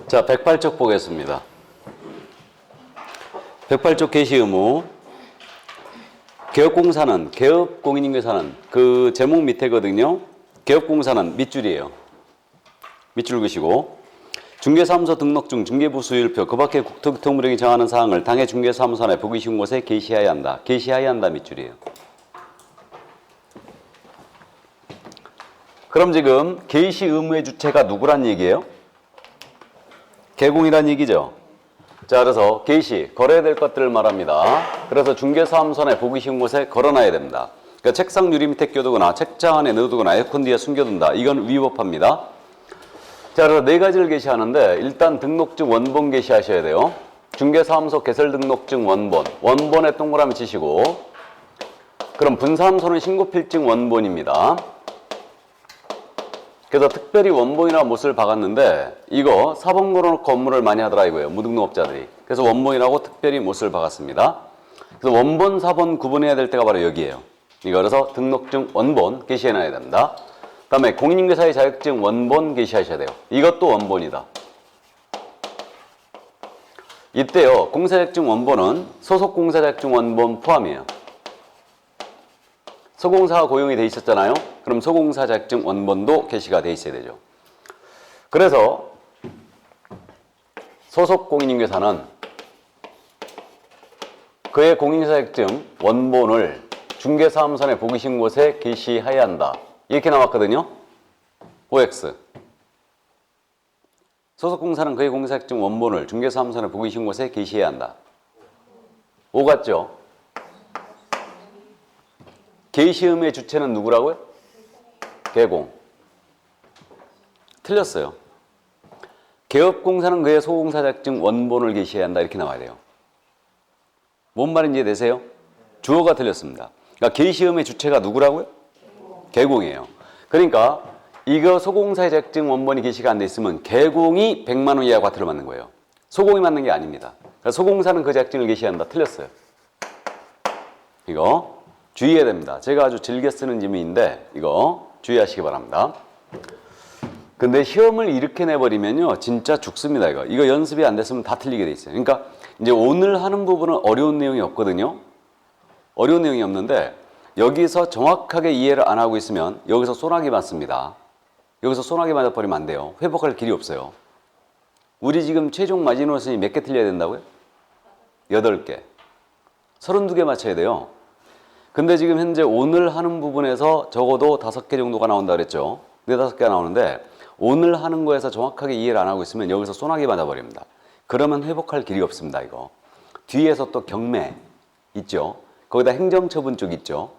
자, 108쪽 보겠습니다. 108쪽 개시 의무. 개업공사는, 개업공인인계사는 그 제목 밑에거든요. 개업공사는 밑줄이에요. 밑줄 그시고. 중개사무소 등록증, 중개부수율표, 그 밖에 국토교통부령이 정하는 사항을 당해 중개사무소 안에 보기 쉬운 곳에 게시하여야 한다. 게시하여야 한다 밑줄이에요. 그럼 지금 게시 의무의 주체가 누구란 얘기예요? 개공이란 얘기죠. 자, 그래서 게시, 걸어야 될 것들을 말합니다. 그래서 중개사무소 안에 보기 쉬운 곳에 걸어놔야 됩니다. 그러니까 책상 유리 밑에 껴두거나 책장 안에 넣어두거나 에어컨 뒤에 숨겨둔다. 이건 위법합니다. 자, 그래서 네 가지를 게시하는데 일단 등록증 원본 게시하셔야 돼요. 중개사무소 개설 등록증 원본. 원본에 동그라미 치시고, 그럼 분사무소는 신고필증 원본입니다. 그래서 특별히 원본이라 못을 박았는데 이거 사본 걸어놓고 업무를 많이 하더라 이거예요. 무등록업자들이. 그래서 원본이라고 특별히 못을 박았습니다. 그래서 원본, 사본 구분해야 될 때가 바로 여기예요. 이거 그래서 등록증 원본 게시해놔야 됩니다. 그 다음에 공인인계사의 자격증 원본 게시하셔야 돼요. 이것도 원본이다. 이때요, 공사자격증 원본은 소속 공사자격증 원본 포함이에요. 소공사가 고용이 돼 있었잖아요. 그럼 소공사 자격증 원본도 게시가 돼 있어야 되죠. 그래서 소속 공인인계사는 그의 공인인계사 자격증 원본을 중개사무소 내 보기 쉬운 곳에 게시해야 한다. 이렇게 나왔거든요. OX. 소속공사는 그의 공인인계사 자격증 원본을 중개사무소 내 보기 쉬운 곳에 게시해야 한다. O 같죠? 게시 의무의 주체는 누구라고요? 개공. 틀렸어요. 개업공사는 그의 소공사 자격증 원본을 게시해야 한다. 이렇게 나와야 돼요. 뭔 말인지 이해되세요? 주어가 틀렸습니다. 그러니까 게시 의무의 주체가 누구라고요? 개공이에요. 그러니까 이거 소공사의 자격증 원본이 게시가 안 돼 있으면 개공이 100만 원 이하 과태료 맞는 거예요. 소공이 맞는 게 아닙니다. 그러니까 소공사는 그 자격증을 게시한다. 틀렸어요. 이거 주의해야 됩니다. 제가 아주 즐겨 쓰는 지문인데 이거 주의하시기 바랍니다. 근데 시험을 이렇게 내버리면요 진짜 죽습니다. 이거 연습이 안 됐으면 다 틀리게 돼 있어요. 그러니까 이제 오늘 하는 부분은 어려운 내용이 없거든요. 어려운 내용이 없는데 여기서 정확하게 이해를 안 하고 있으면 여기서 소나기 맞습니다. 여기서 소나기 맞아버리면 안 돼요. 회복할 길이 없어요. 우리 지금 최종 마지노선이 몇 개 틀려야 된다고요? 8개. 32개 맞춰야 돼요. 근데 지금 현재 오늘 하는 부분에서 적어도 5개 정도가 나온다 그랬죠. 4-5개가 나오는데 오늘 하는 거에서 정확하게 이해를 안 하고 있으면 여기서 소나기 맞아버립니다. 그러면 회복할 길이 없습니다. 이거 뒤에서 또 경매 있죠. 거기다 행정처분 쪽 있죠.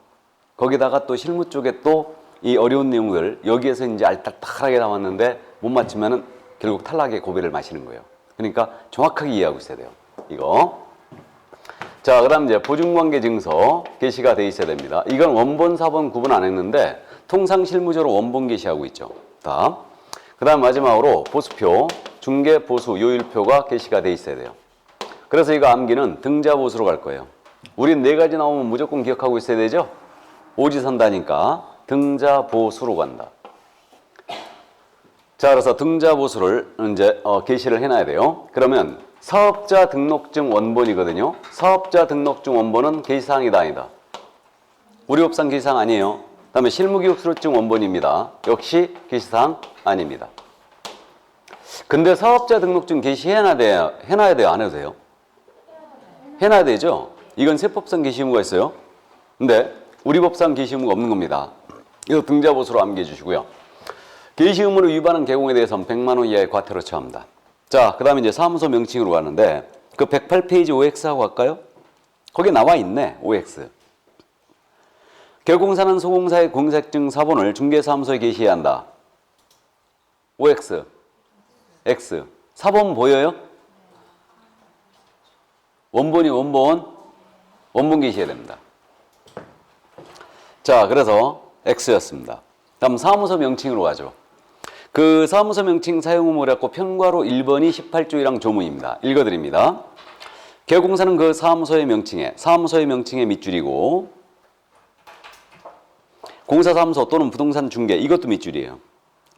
거기다가 또 실무 쪽에 또 이 어려운 내용들 여기에서 이제 알딱딱하게 나왔는데 못 맞추면은 결국 탈락의 고비를 마시는 거예요. 그러니까 정확하게 이해하고 있어야 돼요. 이거. 자, 그 다음 이제 보증관계 증서 게시가 돼 있어야 됩니다. 이건 원본, 사본 구분 안 했는데 통상 실무적으로 원본 게시하고 있죠. 다음. 그 다음 마지막으로 보수표, 중개 보수 요율표가 게시가 돼 있어야 돼요. 그래서 이거 암기는 등자 보수로 갈 거예요. 우린 4가지 나오면 무조건 기억하고 있어야 되죠? 오지선다니까 등자 보수로 간다. 자, 그래서 등자 보수를 이제 게시를 해놔야 돼요. 그러면 사업자 등록증 원본이거든요. 사업자 등록증 원본은 게시사항이다 아니다? 우리 법상 게시사항 아니에요. 그 다음에 실무기록 수료증 원본입니다. 역시 게시사항 아닙니다. 근데 사업자 등록증 게시해놔야 돼요? 안 해도 돼요? 해놔야 되죠? 이건 세법상 게시 의무가 있어요. 근데 우리 법상 게시 의무가 없는 겁니다. 이거 등자보수로 암기해 주시고요. 게시 의무를 위반한 개공에 대해서는 100만 원 이하의 과태료 처합니다. 자, 그 다음에 이제 사무소 명칭으로 가는데 그 108페이지 OX하고 갈까요? 거기 나와 있네, OX. 개공사는 소공사의 공사증 사본을 중개사무소에 게시해야 한다. OX. X. 사본 보여요? 원본이 원본 게시해야 됩니다. 자, 그래서 X였습니다. 다음 사무소 명칭으로 가죠. 그 사무소 명칭 사용 의무라고 편과로 1번이 18조이랑 조문입니다. 읽어드립니다. 개공사는 그 사무소의 명칭의 밑줄이고 공사사무소 또는 부동산 중개 이것도 밑줄이에요.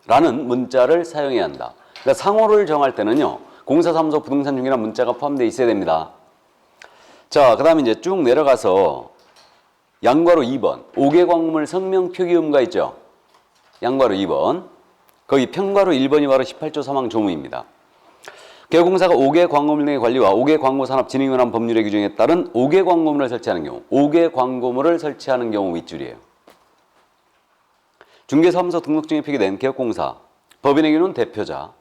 라는 문자를 사용해야 한다. 그러니까 상호를 정할 때는요. 공사사무소 부동산 중개란 문자가 포함되어 있어야 됩니다. 자, 그 다음에 이제 쭉 내려가서 양괄호 2번 5개 광고물 성명 표기 의무가 있죠. 양괄호 2번 거기 평괄호 1번이 바로 18조 3항 조문입니다. 개공사가 5개 광고물 등의 관리와 5개 광고산업 진행에 관한 법률의 규정에 따른 5개 광고물을 설치하는 경우 5개 광고물을 설치하는 경우 윗줄이에요. 중개사무소 등록증에 표기된 개업공사 법인에게는 대표자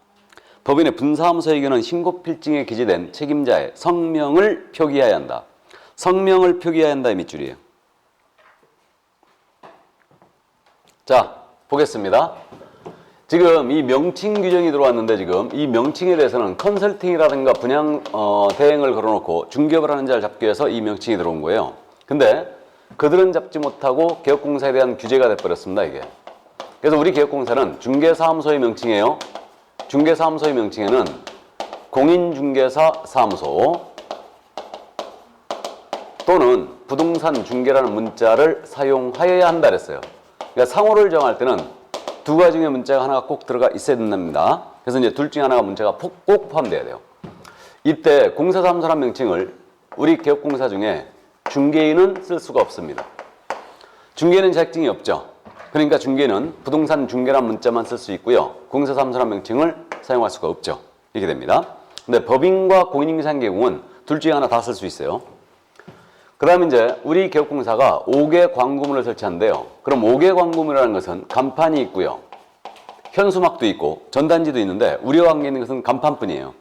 법인의 분사무소에게는 신고필증에 기재된 책임자의 성명을 표기해야 한다. 성명을 표기해야 한다의 밑줄이에요. 자, 보겠습니다. 지금 이 명칭 규정이 들어왔는데 지금 이 명칭에 대해서는 컨설팅이라든가 분양 대행을 걸어놓고 중개업을 하는 자를 잡기 위해서 이 명칭이 들어온 거예요. 근데 그들은 잡지 못하고 개업공사에 대한 규제가 돼버렸습니다. 이게. 그래서 우리 개업공사는 중개사무소의 명칭이에요. 중개사무소의 명칭에는 공인중개사 사무소 또는 부동산 중개라는 문자를 사용하여야 한다 그랬어요. 그러니까 상호를 정할 때는 두 가지 중에 문자가 하나가 꼭 들어가 있어야 된답니다. 그래서 이제 둘 중에 하나가 문자가 꼭 포함돼야 돼요. 이때 공사사무소라는 명칭을 우리 개업공사 중에 중개인은 쓸 수가 없습니다. 중개인은 자격증이 없죠. 그러니까 중개인은 부동산 중개란 문자만 쓸 수 있고요. 공사사무소라는 명칭을 사용할 수가 없죠. 이렇게 됩니다. 근데 법인과 공인인계사의 경우는 둘 중에 하나 다 쓸 수 있어요. 그 다음에 이제 우리 개업공사가 5개 광고물을 설치하는데요. 그럼 5개 광고물이라는 것은 간판이 있고요. 현수막도 있고 전단지도 있는데 우리와 관계 있는 것은 간판뿐이에요.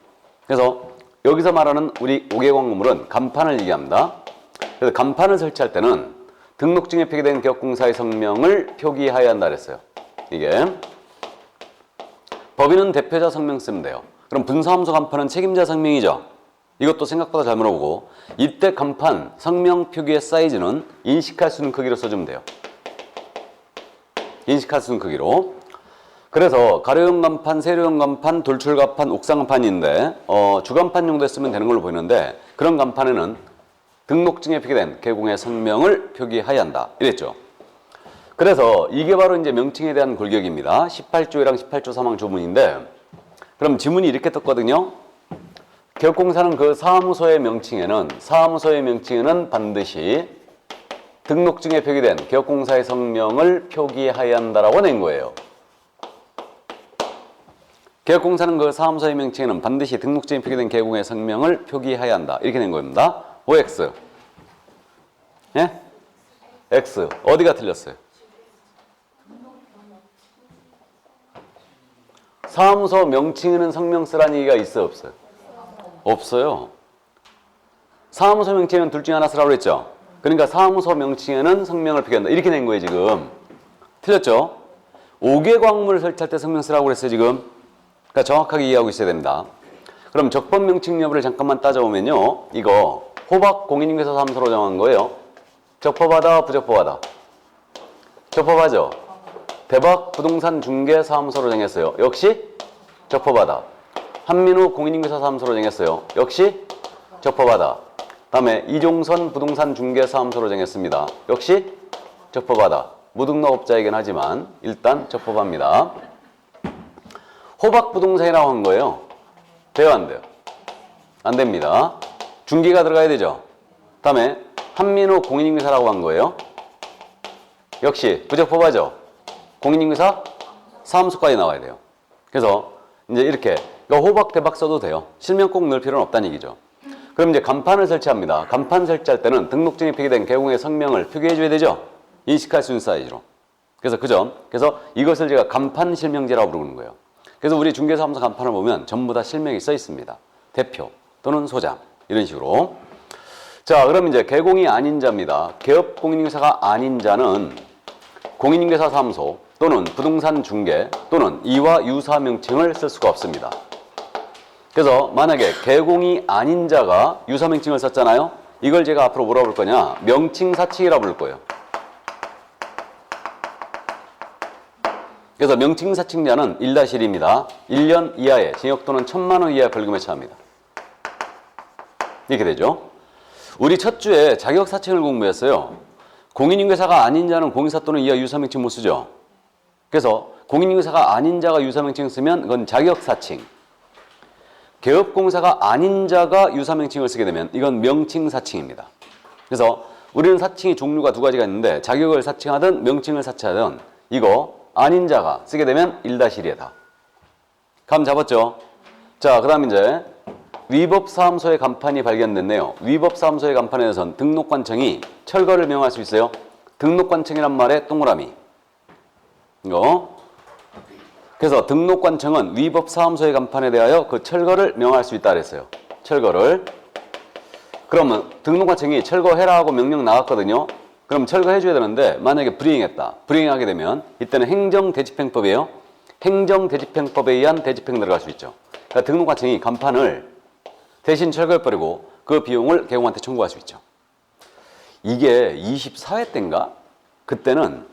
그래서 여기서 말하는 우리 5개 광고물은 간판을 얘기합니다. 그래서 간판을 설치할 때는 등록증에 표기된 개업공사의 성명을 표기해야 한다 그랬어요. 이게 법인은 대표자 성명 쓰면 돼요. 그럼 분사무소 간판은 책임자 성명이죠. 이것도 생각보다 잘 물어보고 이때 간판 성명 표기의 사이즈는 인식할 수 있는 크기로 써주면 돼요. 인식할 수 있는 크기로. 그래서 가로형 간판, 세로형 간판, 돌출 간판, 옥상 간판이 있는데 주간판 정도에 쓰면 되는 걸로 보이는데 그런 간판에는 등록증에 표기된 개공의 성명을 표기해야 한다. 이랬죠. 그래서 이게 바로 이제 명칭에 대한 골격입니다. 18조 1항 18조 3항 조문인데 그럼 지문이 이렇게 떴거든요. 개업공사는 그 사무소의 명칭에는 반드시 등록증에 표기된 개업공사의 성명을 표기해야 한다라고 낸 거예요. 개업공사는 그 사무소의 명칭에는 반드시 등록증에 표기된 개공의 성명을 표기해야 한다. 이렇게 낸 겁니다. OX. 예? X. 어디가 틀렸어요? 사무소 명칭에는 성명 쓰라는 얘기가 있어요, 없어요? 없어요. 사무소 명칭에는 둘 중에 하나 쓰라고 그랬죠? 그러니까 사무소 명칭에는 성명을 표기한다. 이렇게 낸 거예요, 지금. 틀렸죠? 5개 광고물을 설치할 때 성명 쓰라고 그랬어요, 지금. 그러니까 정확하게 이해하고 있어야 됩니다. 그럼 적법 명칭 여부를 잠깐만 따져보면요. 이거 호박 공인인계사 사무소로 정한 거예요. 적법하다, 부적법하다? 적법하죠? 대박 부동산 중개 사무소로 정했어요. 역시 적법하다. 한민우 공인인계사 사무소로 정했어요. 역시 적법하다. 다음에 이종선 부동산 중개 사무소로 정했습니다. 역시 적법하다. 무등록업자이긴 하지만 일단 적법합니다. 호박 부동산이라고 한 거예요. 돼요, 안 돼요? 안 됩니다. 중개가 들어가야 되죠. 다음에 한민우 공인인계사라고 한 거예요. 역시 부적법하죠. 공인인계사 사무소까지 나와야 돼요. 그래서 이제 이렇게 호박 대박 써도 돼요. 실명 꼭 넣을 필요는 없다는 얘기죠. 그럼 이제 간판을 설치합니다. 간판 설치할 때는 등록증에 표기된 개공의 성명을 표기해 줘야 되죠. 인식할 수 있는 사이즈로. 그래서 그 점. 그래서 이것을 제가 간판 실명제라고 부르는 거예요. 그래서 우리 중개사무소 간판을 보면 전부 다 실명이 써 있습니다. 대표 또는 소장 이런 식으로. 자, 그럼 이제 개공이 아닌 자입니다. 개업 공인인계사가 아닌 자는 공인인계사 사무소 또는 부동산 중개 또는 이와 유사 명칭을 쓸 수가 없습니다. 그래서 만약에 개공이 아닌 자가 유사 명칭을 썼잖아요. 이걸 제가 앞으로 뭐라 부를 거냐? 명칭 사칭이라고 부를 거예요. 그래서 명칭 사칭자는 1-1입니다. 1년 이하의 징역 또는 1,000만 원 이하의 벌금에 처합니다. 이렇게 되죠. 우리 첫 주에 자격 사칭을 공부했어요. 공인인계사가 아닌 자는 공인사 또는 이하 유사 명칭 못 쓰죠. 그래서 공인인증사가 아닌 자가 유사명칭을 쓰면 그건 자격사칭. 개업공사가 아닌 자가 유사명칭을 쓰게 되면 이건 명칭사칭입니다. 그래서 우리는 사칭이 종류가 두 가지가 있는데 자격을 사칭하든 명칭을 사칭하든 이거 아닌 자가 쓰게 되면 1-1이다. 감 잡았죠? 자, 그 다음 이제 위법사무소의 간판이 발견됐네요. 위법사무소의 간판에 대해서는 등록관청이 철거를 명할 수 있어요. 등록관청이란 말에 동그라미. 이거. 그래서 등록관청은 위법사무소의 간판에 대하여 그 철거를 명할 수 있다 그랬어요. 철거를. 그러면 등록관청이 철거해라 하고 명령 나갔거든요. 그럼 철거해줘야 되는데 만약에 불이행했다. 불이행하게 되면 이때는 행정대집행법이에요. 행정대집행법에 의한 대집행 들어갈 수 있죠. 그러니까 등록관청이 간판을 대신 철거해버리고 그 비용을 개공한테 청구할 수 있죠. 이게 24회 때인가? 그때는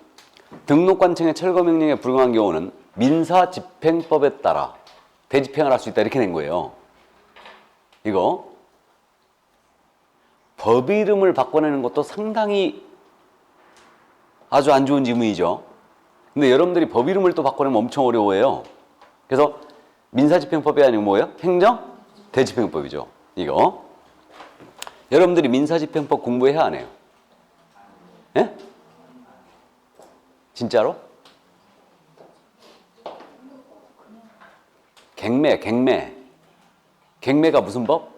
등록관청의 철거 명령에 불응한 경우는 민사집행법에 따라 대집행을 할 수 있다 이렇게 낸 거예요. 이거 법 이름을 바꿔내는 것도 상당히 아주 안 좋은 지문이죠. 근데 여러분들이 법 이름을 또 바꿔내면 엄청 어려워해요. 그래서 민사집행법이 아니고 뭐예요? 행정대집행법이죠. 이거 여러분들이 민사집행법 공부해야 안 해요? 예? 진짜로? 갱매가 무슨 법?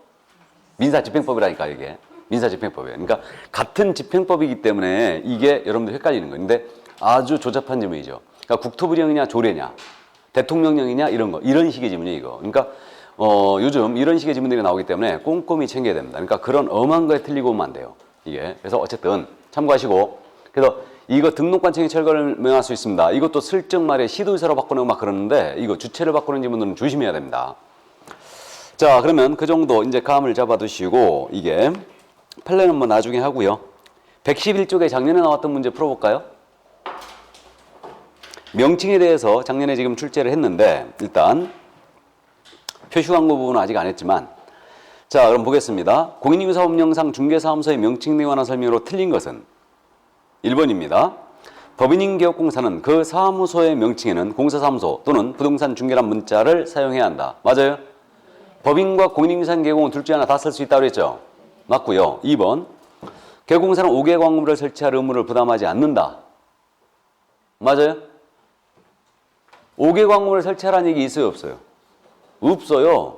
민사집행법이라니까 이게. 민사집행법이에요. 그러니까 같은 집행법이기 때문에 이게 여러분들 헷갈리는 거예요. 근데 아주 조잡한 질문이죠. 그러니까 국토부령이냐 조례냐 대통령령이냐 이런 거 이런 식의 질문이에요 이거. 그러니까 요즘 이런 식의 질문들이 나오기 때문에 꼼꼼히 챙겨야 됩니다. 그러니까 그런 엄한 거에 틀리고 오면 안 돼요. 이게. 그래서 어쨌든 참고하시고 그래서 이거 등록관청이 철거를 명할 수 있습니다. 이것도 슬쩍 말에 시도의사로 바꾸는 막 그러는데 이거 주체를 바꾸는 질문들은 조심해야 됩니다. 자, 그러면 그 정도 이제 감을 잡아두시고 이게 판례는 뭐 나중에 하고요. 111쪽에 작년에 나왔던 문제 풀어볼까요? 명칭에 대해서 작년에 지금 출제를 했는데 일단 표시 광고 부분은 아직 안 했지만 자, 그럼 보겠습니다. 공인인증사업령상 중개사무소의 명칭 등에 관한 설명으로 틀린 것은 1번입니다. 법인인개업공사는 그 사무소의 명칭에는 공사사무소 또는 부동산 중개란 문자를 사용해야 한다. 맞아요? 법인과 공인인증사 개공은 둘 중에 하나 다 쓸 수 있다고 그랬죠? 맞고요. 2번. 개공사는 5개 광물을 설치할 의무를 부담하지 않는다. 맞아요? 5개 광물을 설치하라는 얘기 있어요? 없어요? 없어요.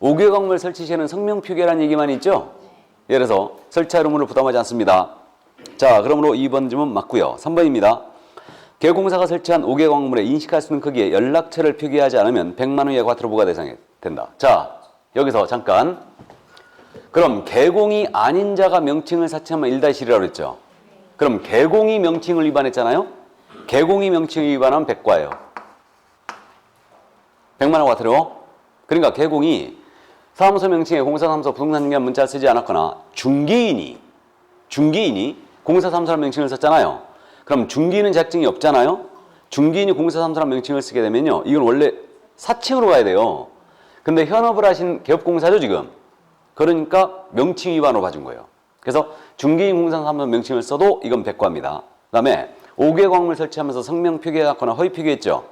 5개 광물 설치 시에는 성명 표기라는 얘기만 있죠? 예를 들어서 설치할 의무를 부담하지 않습니다. 자, 그러므로 2번 질문 맞고요. 3번입니다. 개공사가 설치한 5개 광물에 인식할 수 있는 크기의 연락처를 표기하지 않으면 100만 원 이하 과태료 부과 대상이 된다. 자, 여기서 잠깐. 그럼 개공이 아닌 자가 명칭을 사칭하면 1-1이라고 그랬죠? 그럼 개공이 명칭을 위반했잖아요? 개공이 명칭을 위반하면 100과예요. 100만 원 과태료. 그러니까 개공이 사무소 명칭에 공사사무소 부동산 중개란 문자를 쓰지 않았거나 중개인이 공사사무소라는 명칭을 썼잖아요. 그럼 중개인은 자격증이 없잖아요. 중개인이 공사사무소라는 명칭을 쓰게 되면요. 이건 원래 사칭으로 가야 돼요. 근데 현업을 하신 개업공사죠 지금. 그러니까 명칭 위반으로 봐준 거예요. 그래서 중개인 공사사무소 명칭을 써도 이건 100과입니다. 그 다음에 5개 광물 설치하면서 성명 표기해놨거나 허위 표기했죠.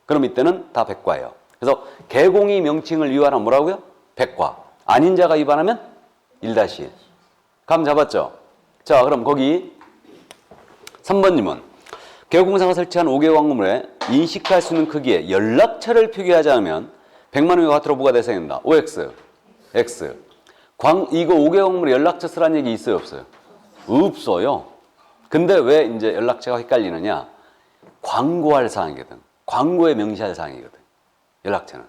그럼 이때는 다 100과예요. 그래서 개공이 명칭을 위반하면 뭐라고요? 100과. 아닌 자가 위반하면 1-1. 감 잡았죠? 자, 그럼 거기 3번님은 개공사가 설치한 5개 광물에 인식할 수 있는 크기의 연락처를 표기하지 않으면 100만 원의 과태료 부과 대상이 된다. OX, X. 이거 5개 광물에 연락처 쓰라는 얘기 있어요? 없어요? 없어요. 근데 왜 이제 연락처가 헷갈리느냐? 광고할 사항이거든. 광고에 명시할 사항이거든. 연락처는.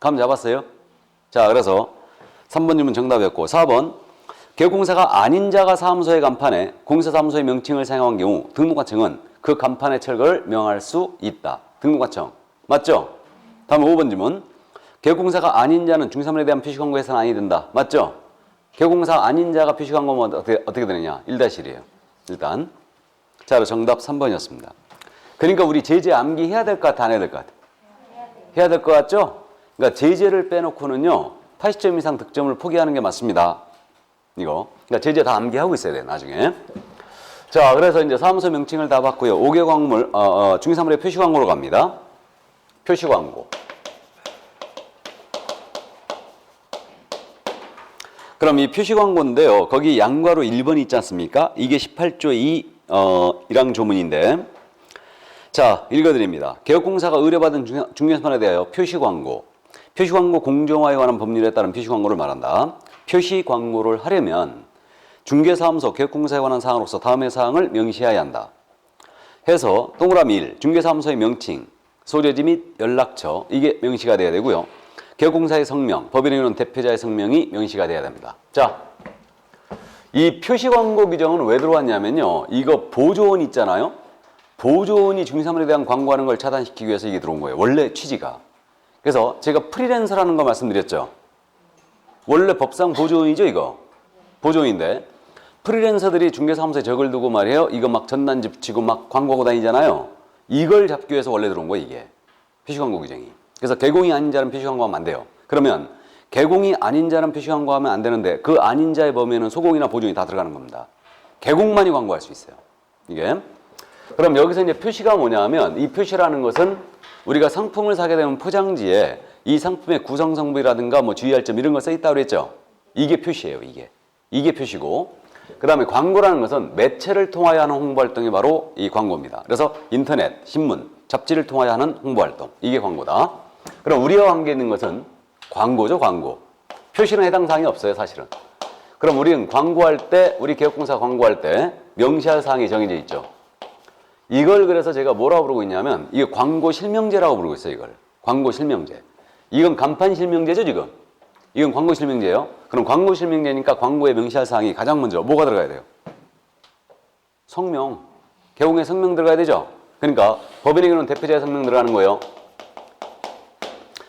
감 잡았어요? 자, 그래서 3번님은 정답이었고 4번. 개공사가 아닌 자가 사무소의 간판에 공사사무소의 명칭을 사용한 경우 등록관청은 그 간판의 철거를 명할 수 있다. 등록관청. 맞죠? 다음 5번 질문. 개공사가 아닌 자는 중사물에 대한 표시광고 해서는 아니 된다. 맞죠? 개공사 아닌 자가 표시광고면 어떻게 되느냐? 1-1이에요. 일단. 자, 정답 3번이었습니다. 그러니까 우리 제재 암기해야 될 것 같아? 안 해야 될 것 같아? 해야 될 것 같죠? 그러니까 제재를 빼놓고는요. 80점 이상 득점을 포기하는 게 맞습니다. 이거. 그러니까 제재 다 암기하고 있어야 돼, 나중에. 자, 그래서 이제 사무소 명칭을 다 봤고요. 5개 광물, 중개사물의 표시 광고로 갑니다. 표시 광고. 그럼 이 표시 광고인데요. 거기 양괄호 1번이 있지 않습니까? 이게 18조 2, 1항 조문인데. 자, 읽어드립니다. 개업공사가 의뢰받은 중개사물에 대하여 표시 광고. 표시 광고 공정화에 관한 법률에 따른 표시 광고를 말한다. 표시 광고를 하려면 중개사무소 개업공사에 관한 사항으로서 다음의 사항을 명시해야 한다. 해서 동그라미 1, 중개사무소의 명칭, 소재지 및 연락처, 이게 명시가 돼야 되고요. 개업공사의 성명, 법인행위는 대표자의 성명이 명시가 돼야 됩니다. 자, 이 표시 광고 규정은 왜 들어왔냐면요. 이거 보조원 있잖아요. 보조원이 중개사물에 대한 광고하는 걸 차단시키기 위해서 이게 들어온 거예요. 원래 취지가. 그래서 제가 프리랜서라는 거 말씀드렸죠. 원래 법상 보조원이죠, 이거. 보조원인데 프리랜서들이 중개사무소에 적을 두고 말이에요. 이거 막 전단지 붙이고 막 광고하고 다니잖아요. 이걸 잡기 위해서 원래 들어온 거예요, 이게. 표시 광고 규정이. 그래서 개공이 아닌 자는 표시 광고하면 안 돼요. 그러면 개공이 아닌 자는 표시 광고하면 안 되는데 그 아닌 자의 범위에는 소공이나 보조원이 다 들어가는 겁니다. 개공만이 광고할 수 있어요. 이게. 그럼 여기서 이제 표시가 뭐냐면 이 표시라는 것은 우리가 상품을 사게 되면 포장지에 이 상품의 구성 성분이라든가 뭐 주의할 점 이런 거 써 있다고 그랬죠. 이게 표시예요, 이게. 이게 표시고. 그다음에 광고라는 것은 매체를 통하여 하는 홍보 활동이 바로 이 광고입니다. 그래서 인터넷, 신문, 잡지를 통하여 하는 홍보 활동. 이게 광고다. 그럼 우리와 관계 있는 것은 광고죠, 광고. 표시는 해당 사항이 없어요, 사실은. 그럼 우리는 광고할 때, 우리 개업공사 광고할 때 명시할 사항이 정해져 있죠. 이걸 그래서 제가 뭐라고 부르고 있냐면 이게 광고 실명제라고 부르고 있어요, 이걸. 광고 실명제. 이건 간판 실명제죠, 지금. 이건 광고 실명제예요. 그럼 광고 실명제니까 광고에 명시할 사항이 가장 먼저 뭐가 들어가야 돼요? 성명. 개공의 성명 들어가야 되죠. 그러니까 법인에게는 대표자의 성명 들어가는 거예요.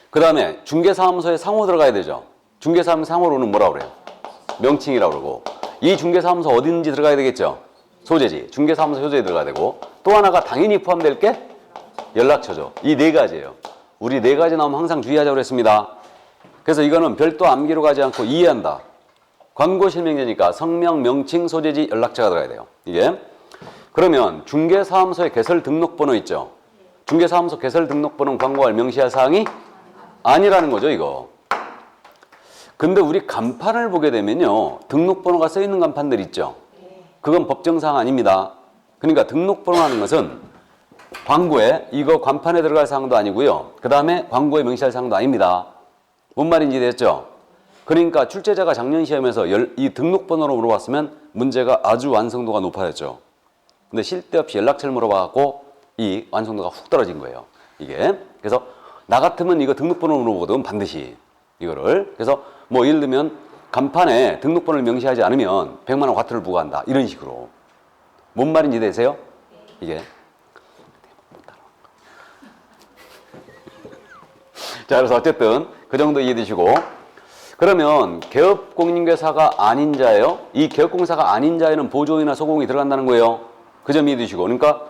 그 다음에 중개사무소에 상호 들어가야 되죠. 중개사무소 상호로는 뭐라고 그래요? 명칭이라고 그러고. 이 중개사무소 어딘지 들어가야 되겠죠. 소재지. 중개사무소 소재에 들어가야 되고. 또 하나가 당연히 포함될 게 연락처죠. 이 네 가지예요. 우리 네 가지 나오면 항상 주의하자고 그랬습니다. 그래서 이거는 별도 암기로 가지 않고 이해한다. 광고 실명제니까 성명, 명칭, 소재지, 연락처가 들어가야 돼요. 이게. 그러면 중개사무소의 개설 등록번호 있죠. 중개사무소 개설 등록번호는 광고할 명시할 사항이 아니라는 거죠, 이거. 근데 우리 간판을 보게 되면요. 등록번호가 써 있는 간판들 있죠. 그건 법정사항 아닙니다. 그러니까 등록번호라는 것은 광고에 이거 간판에 들어갈 사항도 아니고요. 그 다음에 광고에 명시할 사항도 아닙니다. 뭔 말인지 됐죠? 그러니까 출제자가 작년 시험에서 이 등록번호로 물어봤으면 문제가 아주 완성도가 높아졌죠. 근데 실데없이 연락처를 물어봐갖고 이 완성도가 훅 떨어진 거예요. 이게. 그래서 나 같으면 이거 등록번호로 물어보거든, 반드시. 이거를. 그래서 뭐 예를 들면 간판에 등록번호를 명시하지 않으면 100만 원 과태료를 부과한다. 이런 식으로. 뭔 말인지 되세요? 이게. 자, 그래서 어쨌든 그 정도 이해되시고. 그러면 개업공인중개사가 아닌 자예요. 이 개업공사가 아닌 자에는 보조인이나 소공이 들어간다는 거예요. 그 점 이해되시고. 그러니까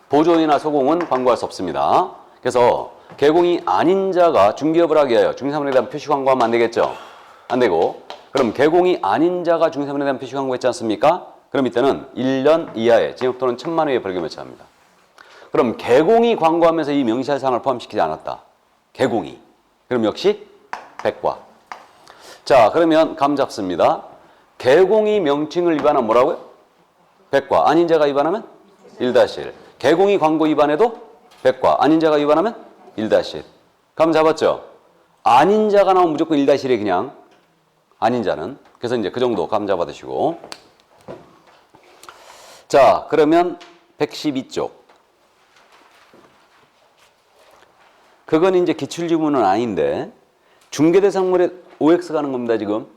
보조인이나 소공은 광고할 수 없습니다. 그래서 개공이 아닌 자가 중개업을 하기 위하여 중개사물에 대한 표시 광고하면 안 되겠죠. 안 되고. 그럼 개공이 아닌 자가 중개사물에 대한 표시 광고했지 않습니까? 그럼 이때는 1년 이하의 징역 또는 1,000만 원의 벌금에 처합니다. 그럼 개공이 광고하면서 이 명시할 사항을 포함시키지 않았다. 개공이. 그럼 역시 백과. 자, 그러면 감 잡습니다. 개공이 명칭을 위반하면 뭐라고요? 백과. 아닌 자가 위반하면 1-1. 개공이 광고 위반해도 백과. 아닌 자가 위반하면 1-1. 감 잡았죠? 아닌 자가 나오면 무조건 1-1에 그냥. 아닌 자는. 그래서 이제 그 정도 감 잡아두시고. 자, 그러면 112쪽. 그건 이제 기출지문은 아닌데 중개대상물에 OX 가는 겁니다, 지금.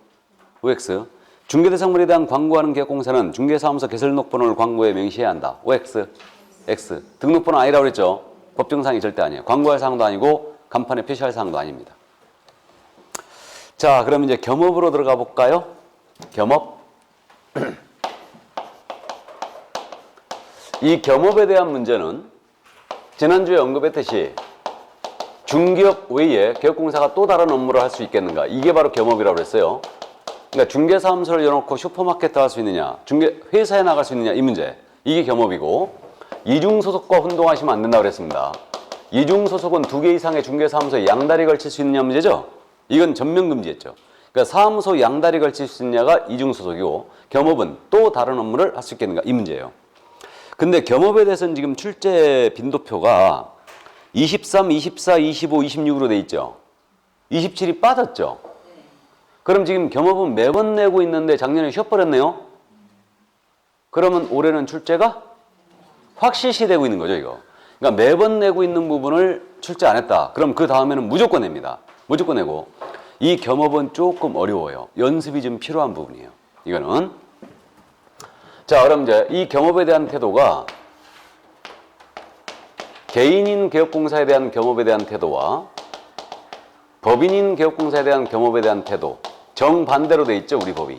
OX. 중개대상물에 대한 광고하는 개업공사는 중개사무소 개설등록번호를 광고에 명시해야 한다. OX. X. 등록번호 아니라고 그랬죠. 법정사항이 절대 아니에요. 광고할 사항도 아니고 간판에 표시할 사항도 아닙니다. 자, 그럼 이제 겸업으로 들어가 볼까요? 겸업. 이 겸업에 대한 문제는 지난주에 언급했듯이 중개업 외에 개업공사가 또 다른 업무를 할 수 있겠는가? 이게 바로 겸업이라고 그랬어요. 그러니까 중개사무소를 열어놓고 슈퍼마켓 할 수 있느냐, 회사에 나갈 수 있느냐 이 문제. 이게 겸업이고 이중소속과 혼동하시면 안 된다고 그랬습니다. 이중소속은 2개 이상의 중개사무소에 양다리 걸칠 수 있느냐 문제죠. 이건 전면 금지했죠. 그러니까 사무소 양다리 걸칠 수 있느냐가 이중소속이고 겸업은 또 다른 업무를 할 수 있겠는가 이 문제예요. 근데 겸업에 대해서는 지금 출제 빈도표가 23, 24, 25, 26으로 돼 있죠. 27이 빠졌죠. 그럼 지금 겸업은 매번 내고 있는데 작년에 쉬어버렸네요. 그러면 올해는 출제가 확실시 되고 있는 거죠, 이거. 그러니까 매번 내고 있는 부분을 출제 안 했다. 그럼 그 다음에는 무조건 냅니다. 무조건 내고. 이 겸업은 조금 어려워요. 연습이 좀 필요한 부분이에요. 이거는. 자, 그럼 이제 이 겸업에 대한 태도가 개인인 개업공사에 대한 겸업에 대한 태도와 법인인 개업공사에 대한 겸업에 대한 태도 정반대로 돼 있죠, 우리 법이.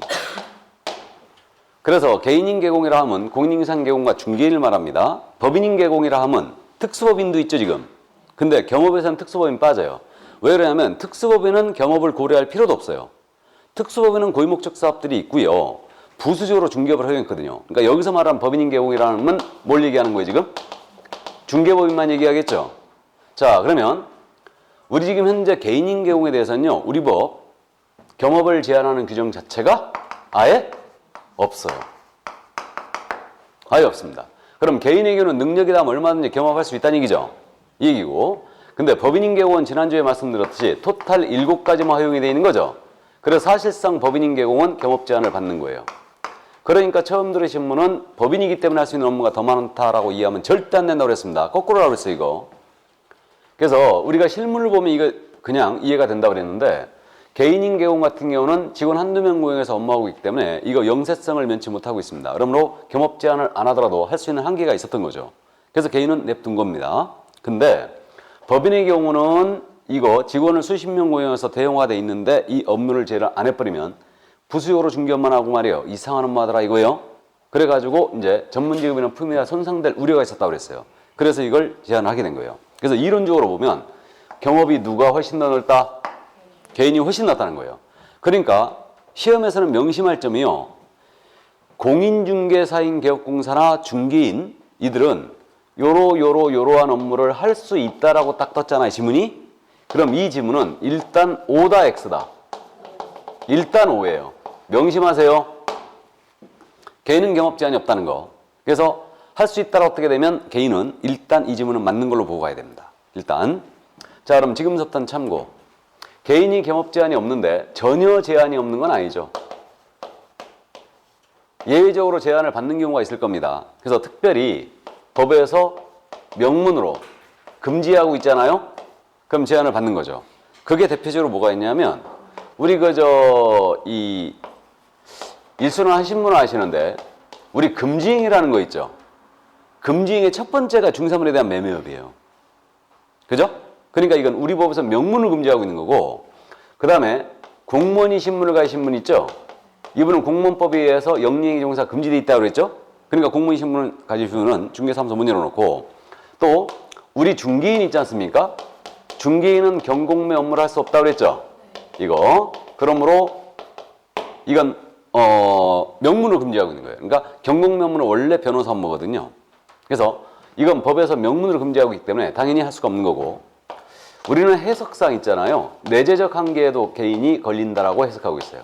그래서 개인인 개공이라 하면 공인인상 개공과 중개인을 말합니다. 법인인 개공이라 하면 특수법인도 있죠, 지금. 근데 겸업에서는 특수법인 빠져요. 왜 그러냐면 특수법인은 겸업을 고려할 필요도 없어요. 특수법인은 고유목적 사업들이 있고요. 부수적으로 중개업을 허용했거든요. 그러니까 여기서 말하는 법인인 개공이라는 뭘 얘기하는 거예요, 지금? 중개법인만 얘기하겠죠. 자, 그러면 우리 지금 현재 개인인 개공에 대해서는요, 우리 법 겸업을 제한하는 규정 자체가 아예 없어요. 아예 없습니다. 그럼 개인의 경우는 능력이다 얼마든지 겸업할 수 있다는 얘기죠. 이 얘기고. 근데 법인인 개공은 지난주에 말씀드렸듯이 토탈 7가지만 허용이 되어 있는 거죠. 그래서 사실상 법인인 개공은 겸업 제한을 받는 거예요. 그러니까 처음 들으신 분은 법인이기 때문에 할 수 있는 업무가 더 많다라고 이해하면 절대 안 된다고 그랬습니다. 거꾸로라고 그랬어요, 이거. 그래서 우리가 실물을 보면 이거 그냥 이해가 된다고 그랬는데 개인인 개공 같은 경우는 직원 한두 명 고용해서 업무하고 있기 때문에 이거 영세성을 면치 못하고 있습니다. 그러므로 겸업 제한을 안 하더라도 할 수 있는 한계가 있었던 거죠. 그래서 개인은 냅둔 겁니다. 근데 법인의 경우는 이거 직원을 수십 명 고용해서 대형화돼 있는데 이 업무를 제외를 안 해버리면 부수적으로 중개업만 하고 말이에요. 이상한 업무 하더라 이거예요. 그래가지고 이제 전문직업이나 품위가 손상될 우려가 있었다고 그랬어요. 그래서 이걸 제한하게 된 거예요. 그래서 이론적으로 보면 겸업이 누가 훨씬 더 넓다? 개인이 훨씬 낫다는 거예요. 그러니까 시험에서는 명심할 점이요. 공인중개사인 개업공사나 중개인 이들은 요러한 업무를 할 수 있다라고 딱 떴잖아요, 지문이. 그럼 이 지문은 일단 O다 X다. 일단 O예요. 명심하세요. 개인은 겸업 제한이 없다는 거. 그래서 할 수 있다라고 어떻게 되면 개인은 일단 이 지문은 맞는 걸로 보고 가야 됩니다. 일단. 자, 그럼 지금부터는 참고. 개인이 겸업 제한이 없는데 전혀 제한이 없는 건 아니죠. 예외적으로 제한을 받는 경우가 있을 겁니다. 그래서 특별히 법에서 명문으로 금지하고 있잖아요. 그럼 제한을 받는 거죠. 그게 대표적으로 뭐가 있냐면 우리 이 일순환 하신 분은 아시는데 우리 금지행위라는 거 있죠. 금지행위 첫 번째가 중사물에 대한 매매업이에요. 그죠? 그러니까 이건 우리 법에서 명문을 금지하고 있는 거고, 그 다음에 공무원이 신문을 가신 분 있죠? 이분은 공무원법에 의해서 영리행위 종사 금지되어 있다고 그랬죠? 그러니까 공무원 신문을 가지신 분은 중개사무소 문 열어놓고, 또 우리 중개인 있지 않습니까? 중개인은 경공매 업무를 할 수 없다고 그랬죠? 이거. 그러므로 이건 명문을 금지하고 있는 거예요. 그러니까 경공매 업무는 원래 변호사 업무거든요. 그래서 이건 법에서 명문을 금지하고 있기 때문에 당연히 할 수가 없는 거고, 우리는 해석상 있잖아요. 내재적 한계에도 개인이 걸린다라고 해석하고 있어요.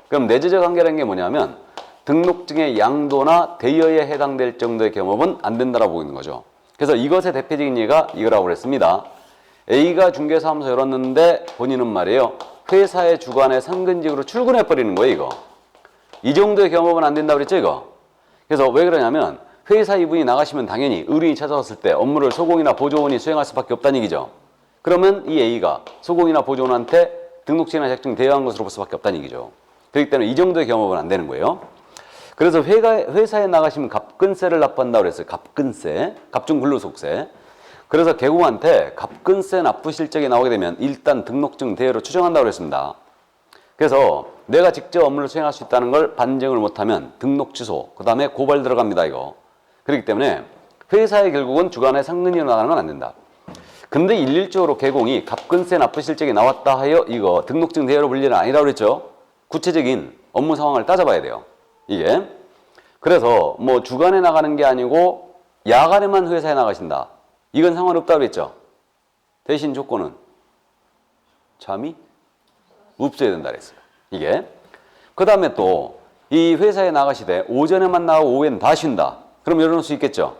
그럼 내재적 한계라는 게 뭐냐면 등록증의 양도나 대여에 해당될 정도의 겸업은 안 된다라고 보고 있는 거죠. 그래서 이것의 대표적인 예가 이거라고 그랬습니다. A가 중개사무소 열었는데 본인은 말이에요. 회사의 주관에 상근직으로 출근해버리는 거예요, 이거. 이 정도의 겸업은 안 된다고 그랬죠, 이거. 그래서 왜 그러냐면 회사 이분이 나가시면 당연히 의뢰인이 찾아왔을 때 업무를 소공이나 보조원이 수행할 수밖에 없다는 얘기죠. 그러면 이 A가 소공이나 보조원한테 등록증이나 자격증 대여한 것으로 볼 수밖에 없다는 얘기죠. 그렇기 때문에 이 정도의 겸업은 안 되는 거예요. 그래서 회사에 나가시면 갑근세를 납부한다고 그랬어요. 갑근세, 갑중근로소득세. 그래서 개공한테 갑근세 납부 실적이 나오게 되면 일단 등록증 대여로 추정한다고 그랬습니다. 그래서 내가 직접 업무를 수행할 수 있다는 걸 반증을 못하면 등록 취소, 그 다음에 고발 들어갑니다, 이거. 그렇기 때문에 회사에 결국은 주관에 상근이로 나가는 건 안 된다. 근데 일률적으로 개공이 갑근세 납부 실적이 나왔다 하여 이거 등록증 대여로 불리는 아니라고 그랬죠. 구체적인 업무 상황을 따져봐야 돼요. 이게. 그래서 뭐 주간에 나가는 게 아니고 야간에만 회사에 나가신다. 이건 상관없다고 그랬죠. 대신 조건은 잠이 없어야 된다 그랬어요. 이게. 그 다음에 또 이 회사에 나가시되 오전에만 나가고 오후에는 다 쉰다. 그럼 열어놓을 수 있겠죠.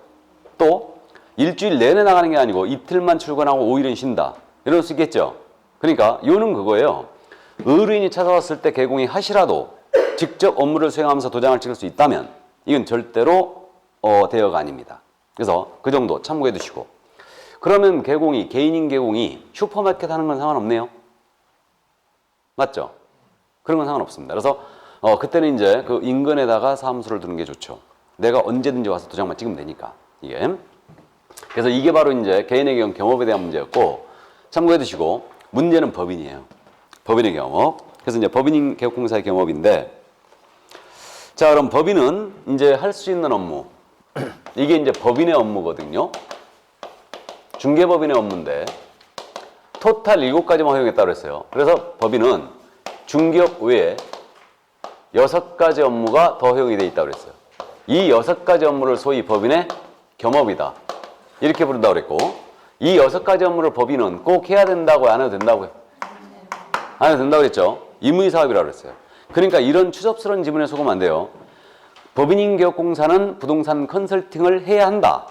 또 일주일 내내 나가는 게 아니고 이틀만 출근하고 5일은 쉰다. 이럴 수 있겠죠. 그러니까 요는 그거예요. 의뢰인이 찾아왔을 때 개공이 하시라도 직접 업무를 수행하면서 도장을 찍을 수 있다면 이건 절대로 대여가 아닙니다. 그래서 그 정도 참고해 두시고. 그러면 개공이 개인인 개공이 슈퍼마켓 하는 건 상관없네요. 맞죠? 그런 건 상관없습니다. 그래서 그때는 이제 그 인근에다가 사무소를 두는 게 좋죠. 내가 언제든지 와서 도장만 찍으면 되니까. 이게. 그래서 이게 바로 이제 개인의 경험에 대한 문제였고, 참고해 두시고, 문제는 법인이에요. 법인의 경업. 그래서 이제 법인인 개업공사의 경업인데, 자, 그럼 법인은 이제 할 수 있는 업무. 이게 이제 법인의 업무거든요. 중개법인의 업무인데, 토탈 7가지만 허용했다고 그랬어요. 그래서 법인은 중개업 외에 6가지 업무가 더 허용이 되어 있다고 그랬어요. 이 6가지 업무를 소위 법인의 겸업이다. 이렇게 부른다고 그랬고, 이 6가지 업무를 법인은 꼭 해야 된다고요? 안 해도 된다고요? 안 해도 된다고 그랬죠? 임의사업이라고 그랬어요. 그러니까 이런 추접스러운 지문에 속으면 안 돼요. 법인인 개업공사는 부동산 컨설팅을 해야 한다.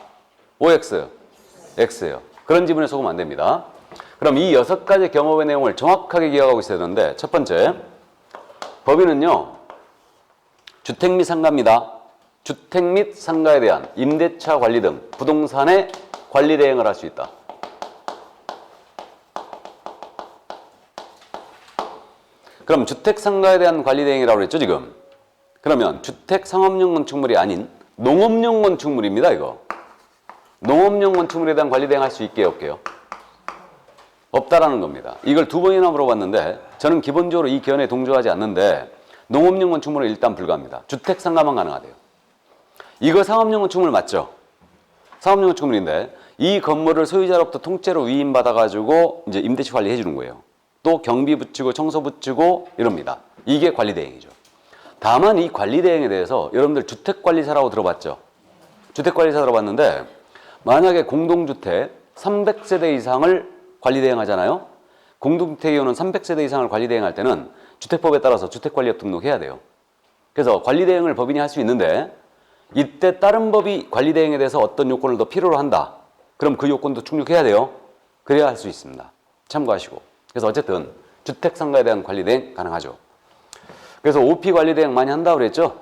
OX, X예요. 그런 지문에 속으면 안 됩니다. 그럼 이 6가지 겸업의 내용을 정확하게 기억하고 있어야 되는데, 첫 번째, 법인은요, 주택 및 상가입니다. 주택 및 상가에 대한 임대차 관리 등 부동산의 관리 대행을 할 수 있다. 그럼 주택 상가에 대한 관리 대행이라고 그랬죠, 지금? 그러면 주택 상업용 건축물이 아닌 농업용 건축물입니다, 이거. 농업용 건축물에 대한 관리 대행 할 수 있게요, 없게요? 없다라는 겁니다. 이걸 2번이나 물어봤는데 저는 기본적으로 이 견해에 동조하지 않는데 농업용 건축물은 일단 불가합니다. 주택 상가만 가능하대요. 이거 상업용 건축물 맞죠? 상업용 건축물인데 이 건물을 소유자로부터 통째로 위임받아가지고 이제 임대차 관리해 주는 거예요. 또 경비 붙이고 청소 붙이고 이럽니다. 이게 관리 대행이죠. 다만 이 관리 대행에 대해서 여러분들 주택관리사라고 들어봤죠? 주택관리사 들어봤는데 만약에 공동주택 300세대 이상을 관리 대행하잖아요. 공동주택이오는 300세대 이상을 관리 대행할 때는 주택법에 따라서 주택관리업 등록해야 돼요. 그래서 관리 대행을 법인이 할 수 있는데 이때 다른 법이 관리 대행에 대해서 어떤 요건을 더 필요로 한다. 그럼 그 요건도 충족해야 돼요. 그래야 할 수 있습니다. 참고하시고. 그래서 어쨌든 주택 상가에 대한 관리 대행 가능하죠. 그래서 OP 관리 대행 많이 한다고 그랬죠?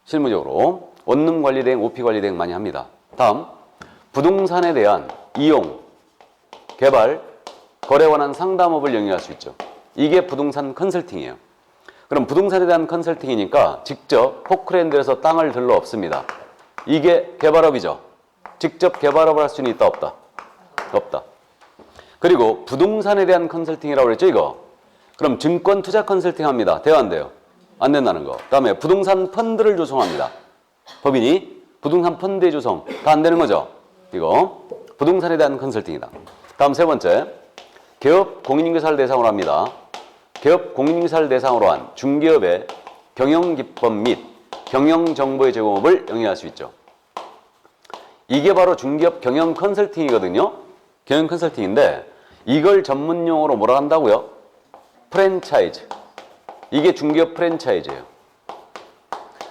실무적으로 원룸 관리 대행, OP 관리 대행 많이 합니다. 다음, 부동산에 대한 이용, 개발, 거래에 관한 상담업을 영위할 수 있죠. 이게 부동산 컨설팅이에요. 그럼 부동산에 대한 컨설팅이니까 직접 포크랜드에서 땅을 들러 없습니다. 이게 개발업이죠. 직접 개발업을 할 수는 있다, 없다? 없다. 그리고 부동산에 대한 컨설팅이라고 그랬죠, 이거? 그럼 증권 투자 컨설팅 합니다. 돼요, 안 돼요? 안 된다는 거. 그 다음에 부동산 펀드를 조성합니다. 법인이 부동산 펀드의 조성 다 안 되는 거죠? 이거 부동산에 대한 컨설팅이다. 다음 세 번째, 개업 공인인계사를 대상으로 합니다. 개업 공인인계사를 대상으로 한 중개업의 경영기법 및 경영정보의 제공업을 영위할 수 있죠. 이게 바로 중개업 경영 컨설팅이거든요. 경영 컨설팅인데 이걸 전문용어로 뭐라 한다고요? 프랜차이즈. 이게 중개업 프랜차이즈예요.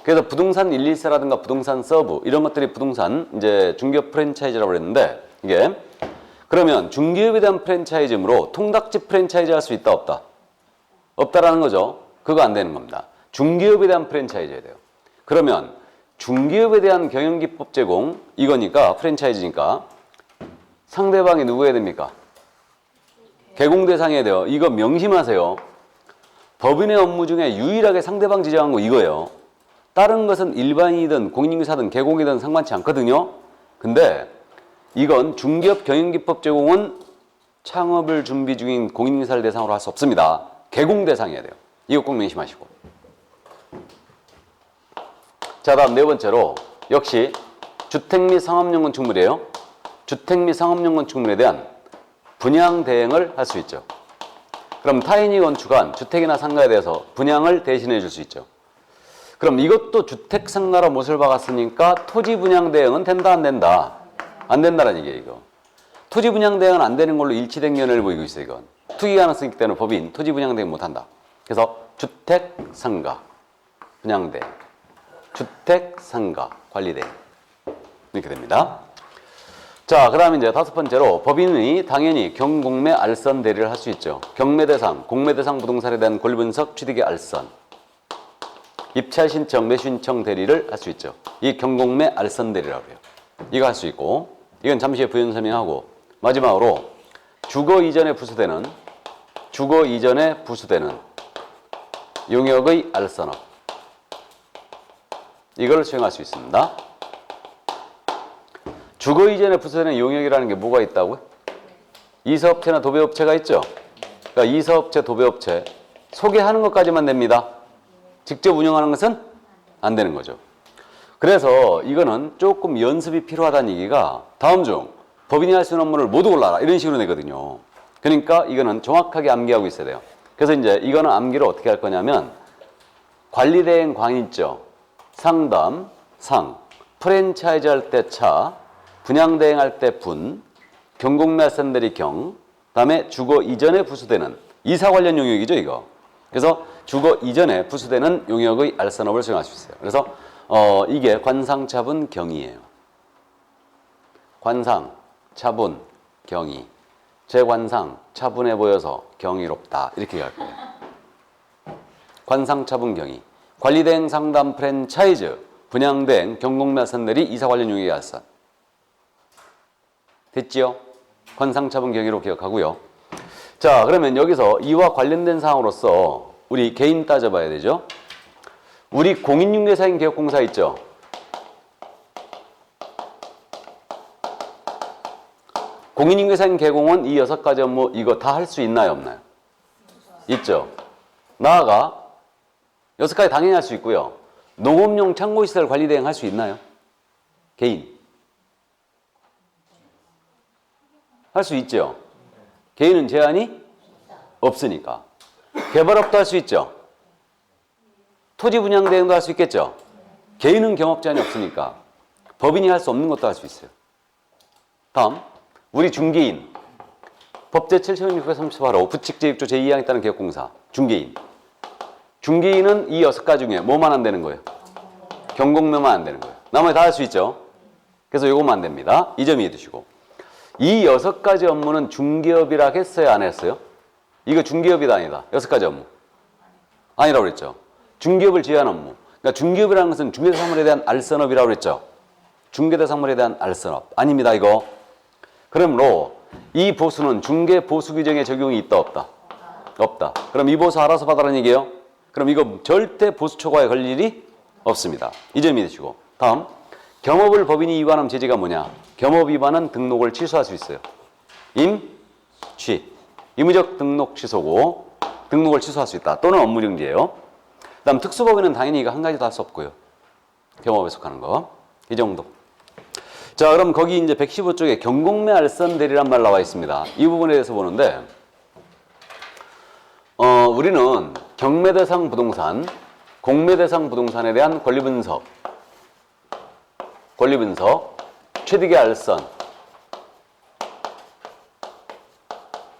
그래서 부동산 114라든가 부동산 서브 이런 것들이 부동산 이제 중개업 프랜차이즈라고 그랬는데 이게 그러면 중개업에 대한 프랜차이즈므로 통닭집 프랜차이즈 할 수 있다, 없다? 없다라는 거죠. 그거 안 되는 겁니다. 중개업에 대한 프랜차이즈여야 돼요. 그러면 중개업에 대한 경영기법 제공 이거니까 프랜차이즈니까 상대방이 누구여야 됩니까? 개공대상해야 돼요. 이거 명심하세요. 법인의 업무 중에 유일하게 상대방 지정한 거 이거예요. 다른 것은 일반인이든 공인인계사든 개공이든 상관치 않거든요. 근데 이건 중개업 경영기법 제공은 창업을 준비 중인 공인인계사를 대상으로 할 수 없습니다. 개공 대상이어야 돼요. 이거 꼭 명심하시고. 자, 다음 네 번째로 역시 주택 및 상업용 건축물이에요. 주택 및 상업용 건축물에 대한 분양 대행을 할 수 있죠. 그럼 타인이 건축한 주택이나 상가에 대해서 분양을 대신해 줄 수 있죠. 그럼 이것도 주택 상가로 못을 박았으니까 토지 분양 대행은 된다 안 된다? 안 된다는 얘기예요, 이거. 토지 분양 대행은 안 되는 걸로 일치된 견해를 보이고 있어요, 이건. 투기 가능성이 있기 때문에 법인 토지 분양 대행 못 한다. 그래서 주택 상가 분양 대행, 주택 상가 관리 대행 이렇게 됩니다. 자, 그다음에 이제 다섯 번째로 법인이 당연히 경공매 알선 대리를 할 수 있죠. 경매 대상, 공매 대상 부동산에 대한 권리 분석, 취득의 알선, 입찰 신청, 매수신청 대리를 할 수 있죠. 이 경공매 알선 대리라고 해요. 이거 할 수 있고, 이건 잠시 후에 부연 설명하고, 마지막으로 주거 이전에 부수되는 용역의 알선업, 이걸 수행할 수 있습니다. 주거 이전에 부수되는 용역이라는 게 뭐가 있다고요? 이사업체나 도배업체가 있죠. 그러니까 이사업체, 도배업체 소개하는 것까지만 됩니다. 직접 운영하는 것은 안 되는 거죠. 그래서 이거는 조금 연습이 필요하다는 얘기가 다음 중 법인이 할 수 있는 업무를 모두 골라라 이런 식으로 내거든요. 그러니까 이거는 정확하게 암기하고 있어야 돼요. 그래서 이제 이거는 암기를 어떻게 할 거냐면 관리대행 광 있죠. 상담, 상, 프랜차이즈 할 때 차, 분양대행 할 때 분, 경공매 알선 대리 경, 그다음에 주거 이전에 부수되는 이사 관련 용역이죠, 이거. 그래서 주거 이전에 부수되는 용역의 알선업을 수행할 수 있어요. 그래서 이게 관상, 차분, 경이에요. 관상, 차분, 경이. 제 관상, 차분해 보여서 경이롭다. 이렇게 갈 거예요. 관상, 차분, 경이. 관리대행, 상담, 프랜차이즈, 분양대행, 경공매 알선 대리, 이사 관련 용역의 알선. 됐지요? 관상, 차분, 경이로 기억하고요. 자, 그러면 여기서 이와 관련된 사항으로서 우리 개인 따져봐야 되죠. 우리 공인중개사인 개업공사 있죠. 공인중개사인 개공은 이 6가지 업무 이거 다 할 수 있나요, 없나요? 있죠. 나아가 6가지 당연히 할 수 있고요. 농업용 창고시설 관리 대행 할 수 있나요? 개인. 할 수 있죠. 개인은 제한이 없으니까. 개발업도 할 수 있죠. 토지 분양 대행도 할 수 있겠죠. 개인은 경업 제한이 없으니까 법인이 할 수 없는 것도 할 수 있어요. 다음, 우리 중개인. 법제 7638호 부칙제육조 제2항에 따른 개업공사. 중개인. 중개인은 이 6가지 중에 뭐만 안 되는 거예요? 경공매만 안 되는 거예요. 나머지 다 할 수 있죠. 그래서 이것만 안 됩니다. 이 점 이해해 두시고. 이 6가지 업무는 중개업이라 했어요, 안 했어요? 이거 중개업이다 아니다. 6가지 업무. 아니라고 그랬죠. 중개업을 제외한 업무. 그러니까 중개업이라는 것은 중개대상물에 대한 알선업이라고 그랬죠. 중개대상물에 대한 알선업. 아닙니다, 이거. 그러므로 이 보수는 중개보수 규정에 적용이 있다, 없다? 없다. 그럼 이 보수 알아서 받아라는 얘기예요. 그럼 이거 절대 보수 초과에 걸 일이 없습니다. 이 점 이해주시고. 다음, 겸업을 법인이 위반하면 제재가 뭐냐? 겸업 위반은 등록을 취소할 수 있어요. 취. 의무적 등록 취소고 등록을 취소할 수 있다. 또는 업무 정지예요. 그다음 특수법인은 당연히 이거 한 가지도 할 수 없고요. 겸업에 속하는 거. 이 정도. 자, 그럼 거기 이제 115쪽에 경공매 알선 대리란 말 나와 있습니다. 이 부분에 대해서 보는데 우리는 경매 대상 부동산, 공매 대상 부동산에 대한 권리 분석, 취득의 알선,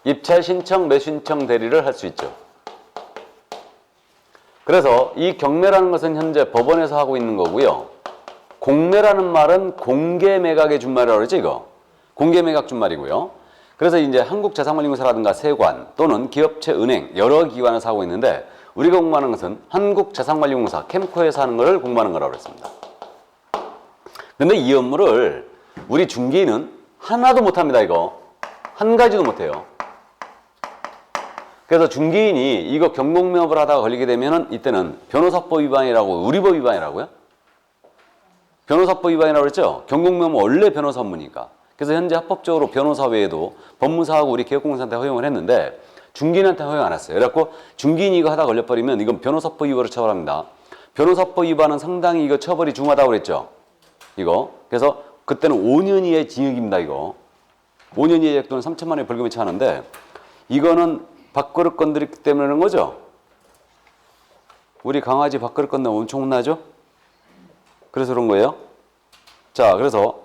입찰 신청, 매수신청 대리를 할 수 있죠. 그래서 이 경매라는 것은 현재 법원에서 하고 있는 거고요. 공매라는 말은 공개 매각의 준말이라고 그러죠, 이거. 공개 매각 준말이고요. 그래서 이제 한국자산관리공사라든가 세관 또는 기업체, 은행 여러 기관에서 하고 있는데 우리가 공부하는 것은 한국자산관리공사 캠코에서 하는 것을 공부하는 거라고 그랬습니다. 근데 이 업무를 우리 중개인은 하나도 못합니다, 이거. 한 가지도 못해요. 그래서 중개인이 이거 경공매업을 하다가 걸리게 되면은 이때는 변호사법 위반이라고, 우리 법 위반이라고요? 변호사법 위반이라고 그랬죠? 경공매업은 원래 변호사 업무니까. 그래서 현재 합법적으로 변호사 외에도 법무사하고 우리 개업공사한테 허용을 했는데 중개인한테 허용 안 했어요. 그래갖고 중개인이 이거 하다 걸려버리면 이건 변호사법 위반으로 처벌합니다. 변호사법 위반은 상당히 이거 처벌이 중하다고 그랬죠? 이거. 그래서 그때는 5년 이하의 징역입니다, 이거. 5년 이하의 또는 3천만 원의 벌금에 처하는데 이거는 밥그릇 건드렸기 때문에 그런 거죠? 우리 강아지 밥그릇 건드리면 엄청 혼나죠? 그래서 그런 거예요. 자, 그래서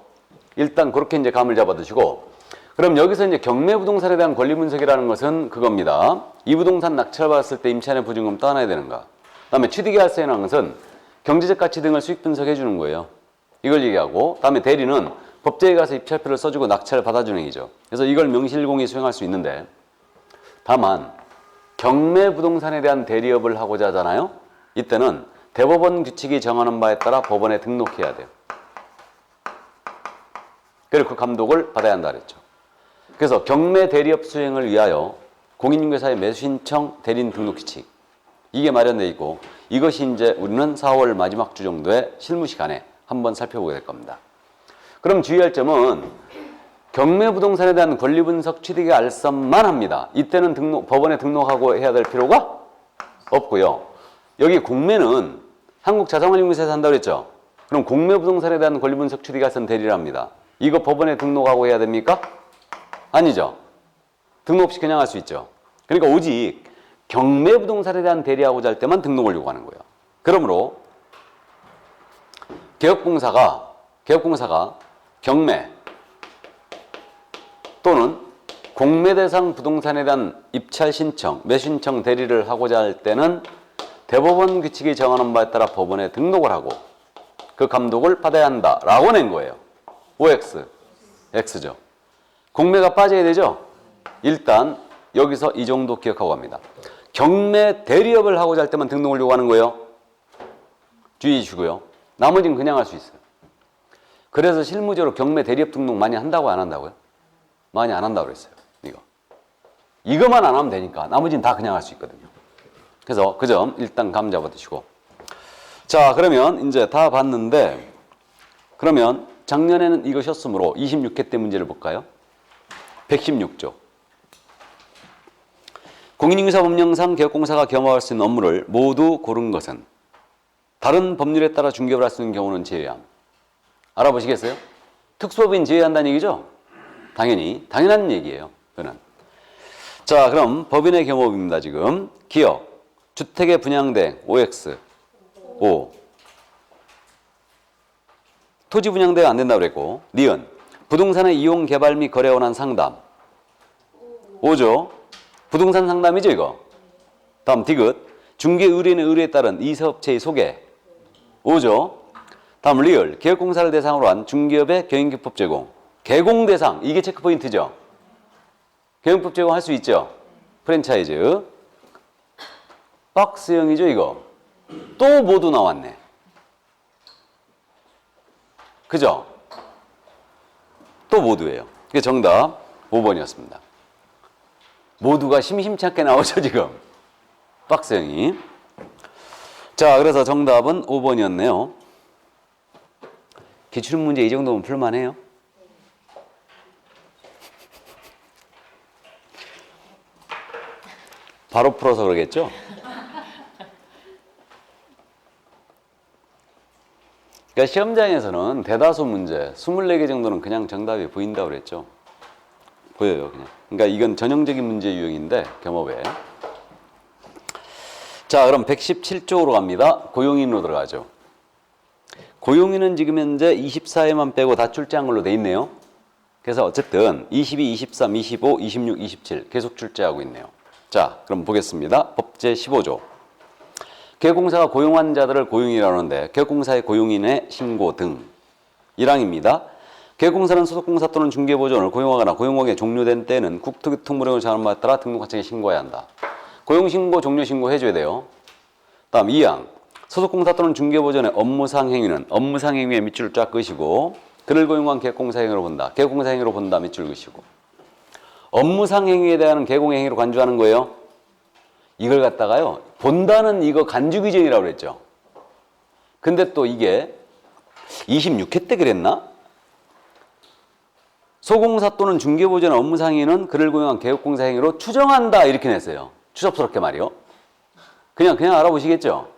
일단 그렇게 이제 감을 잡아두시고, 그럼 여기서 이제 경매부동산에 대한 권리 분석이라는 것은 그겁니다. 이 부동산 낙찰받았을 때 임차인의 보증금 떠나야 되는가. 그다음에 취득계약서라는 것은 경제적 가치 등을 수익 분석해 주는 거예요. 이걸 얘기하고, 그다음에 대리는 법제에 가서 입찰표를 써주고 낙찰을 받아주는 얘기죠. 그래서 이걸 명실공히 수행할 수 있는데, 다만 경매부동산에 대한 대리업을 하고자 하잖아요. 이때는 대법원 규칙이 정하는 바에 따라 법원에 등록해야 돼요. 그리고 그 감독을 받아야 한다 그랬죠. 그래서 경매 대리업 수행을 위하여 공인중개사의 매수신청 대리인 등록 규칙, 이게 마련되어 있고, 이것이 이제 우리는 4월 마지막 주 정도의 실무 시간에 한번 살펴보게 될 겁니다. 그럼 주의할 점은 경매부동산에 대한 권리분석 취득의 알선만 합니다. 이때는 법원에 등록하고 해야 될 필요가 없고요. 여기 공매는 한국자산관리공사에서 한다고 그랬죠. 그럼 공매부동산에 대한 권리분석 취득의 알선 대리를 합니다. 이거 법원에 등록하고 해야 됩니까? 아니죠. 등록 없이 그냥 할 수 있죠. 그러니까 오직 경매부동산에 대한 대리하고자 할 때만 등록을 요구하는 거예요. 그러므로 개업공사가 경매 또는 공매 대상 부동산에 대한 입찰 신청, 매수신청 대리를 하고자 할 때는 대법원 규칙이 정하는 바에 따라 법원에 등록을 하고 그 감독을 받아야 한다라고 낸 거예요. OX, X죠. 공매가 빠져야 되죠. 일단 여기서 이 정도 기억하고 갑니다. 경매 대리업을 하고자 할 때만 등록을 요구하는 거예요. 주의해 주시고요. 나머지는 그냥 할 수 있어요. 그래서 실무적으로 경매 대리업 등록 많이 한다고 안 한다고요? 많이 안 한다고 그랬어요. 이거만 안 하면 되니까 나머지는 다 그냥 할 수 있거든요. 그래서 그 점 일단 감 잡아 두시고. 자, 그러면 이제 다 봤는데, 그러면 작년에는 이것이었으므로 26회 때 문제를 볼까요? 116조. 공인중개사 법령상 개업공사가 겸업할 수 있는 업무를 모두 고른 것은 다른 법률에 따라 중개업을 할 수 있는 경우는 제외함. 알아보시겠어요? 특수법인 제외한다는 얘기죠? 당연한 얘기예요. 그는. 자, 그럼 법인의 겸업입니다. 지금 기업, 주택의 분양대 OX, O. 토지 분양대가 안 된다고 그랬고, 니은, 부동산의 이용 개발 및 거래에 관한 상담, O죠. 부동산 상담이죠, 이거. 다음 디귿, 중개 의뢰인의 의뢰에 따른 이 사업체의 소개, O죠. 다음 리을, 개업공사를 대상으로 한 중개업의 경영기법 제공, 개공 대상, 이게 체크포인트죠. 경영법 제공할 수 있죠. 프랜차이즈. 박스형이죠, 이거. 또 모두 나왔네. 그죠? 또 모두예요. 그게 정답 5번이었습니다. 모두가 심심치 않게 나오죠, 지금. 박스형이. 자, 그래서 정답은 5번이었네요. 기출문 문제 이 정도면 풀만해요? 바로 풀어서 그러겠죠? 그러니까 시험장에서는 대다수 문제, 24개 정도는 그냥 정답이 보인다고 그랬죠. 보여요, 그냥. 그러니까 이건 전형적인 문제 유형인데, 겸업에. 자, 그럼 117쪽으로 갑니다. 고용인으로 들어가죠. 고용인은 지금 현재 24회만 빼고 다 출제한 걸로 돼 있네요. 그래서 어쨌든 22, 23, 25, 26, 27 계속 출제하고 있네요. 자, 그럼 보겠습니다. 법제 15조. 개업공사가 고용한 자들을 고용이라고 하는데 개업공사의 고용인의 신고 등 1항입니다. 개업공사는 소속공사 또는 중개보조원을 고용하거나 고용관계 종료된 때는 국토교통부령을 정하는 바에 따라 등록과장에 신고해야 한다. 고용신고, 종료신고 해줘야 돼요. 다음 2항. 소속공사 또는 중개보조원의 업무상 행위는 업무상 행위에 밑줄을 쫙 그으시고 그를 고용한 개업공사 행위로 본다. 개업공사 행위로 본다. 밑줄 그으시고. 업무상 행위에 대한 개공 행위로 간주하는 거예요. 이걸 갖다가요. 본다는 이거 간주 규정이라고 그랬죠. 근데 또 이게 26회 때 그랬나? 소공사 또는 중개보조원 업무상 행위는 그를 고용한 개업공사 행위로 추정한다. 이렇게 냈어요. 추접스럽게 말이요. 그냥 알아보시겠죠?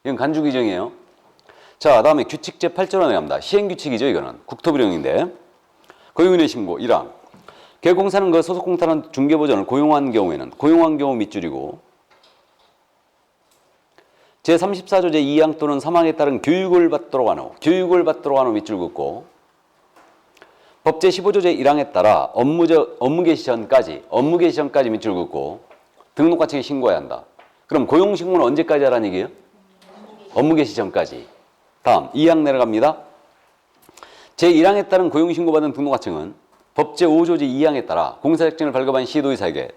이건 간주 규정이에요. 자, 다음에 규칙 제8조로 나갑니다. 시행규칙이죠, 이거는. 국토부령인데. 고용인의 신고 1항. 개혁공사는 그 소속공사는 중개보전을 고용한 경우에는 고용한 경우 밑줄이고 제34조 제2항 또는 사망에 따른 교육을 받도록 하는 밑줄 긋고 법 제15조 제1항에 따라 업무 개시 전까지 밑줄 긋고 등록과청에 신고해야 한다. 그럼 고용신고는 언제까지 하라는 얘기예요? 업무 개시 전까지. 다음 2항 내려갑니다. 제1항에 따른 고용신고받은 등록과청은 법 제5조 제2항에 따라 공사작정을 발급한 시도의사에게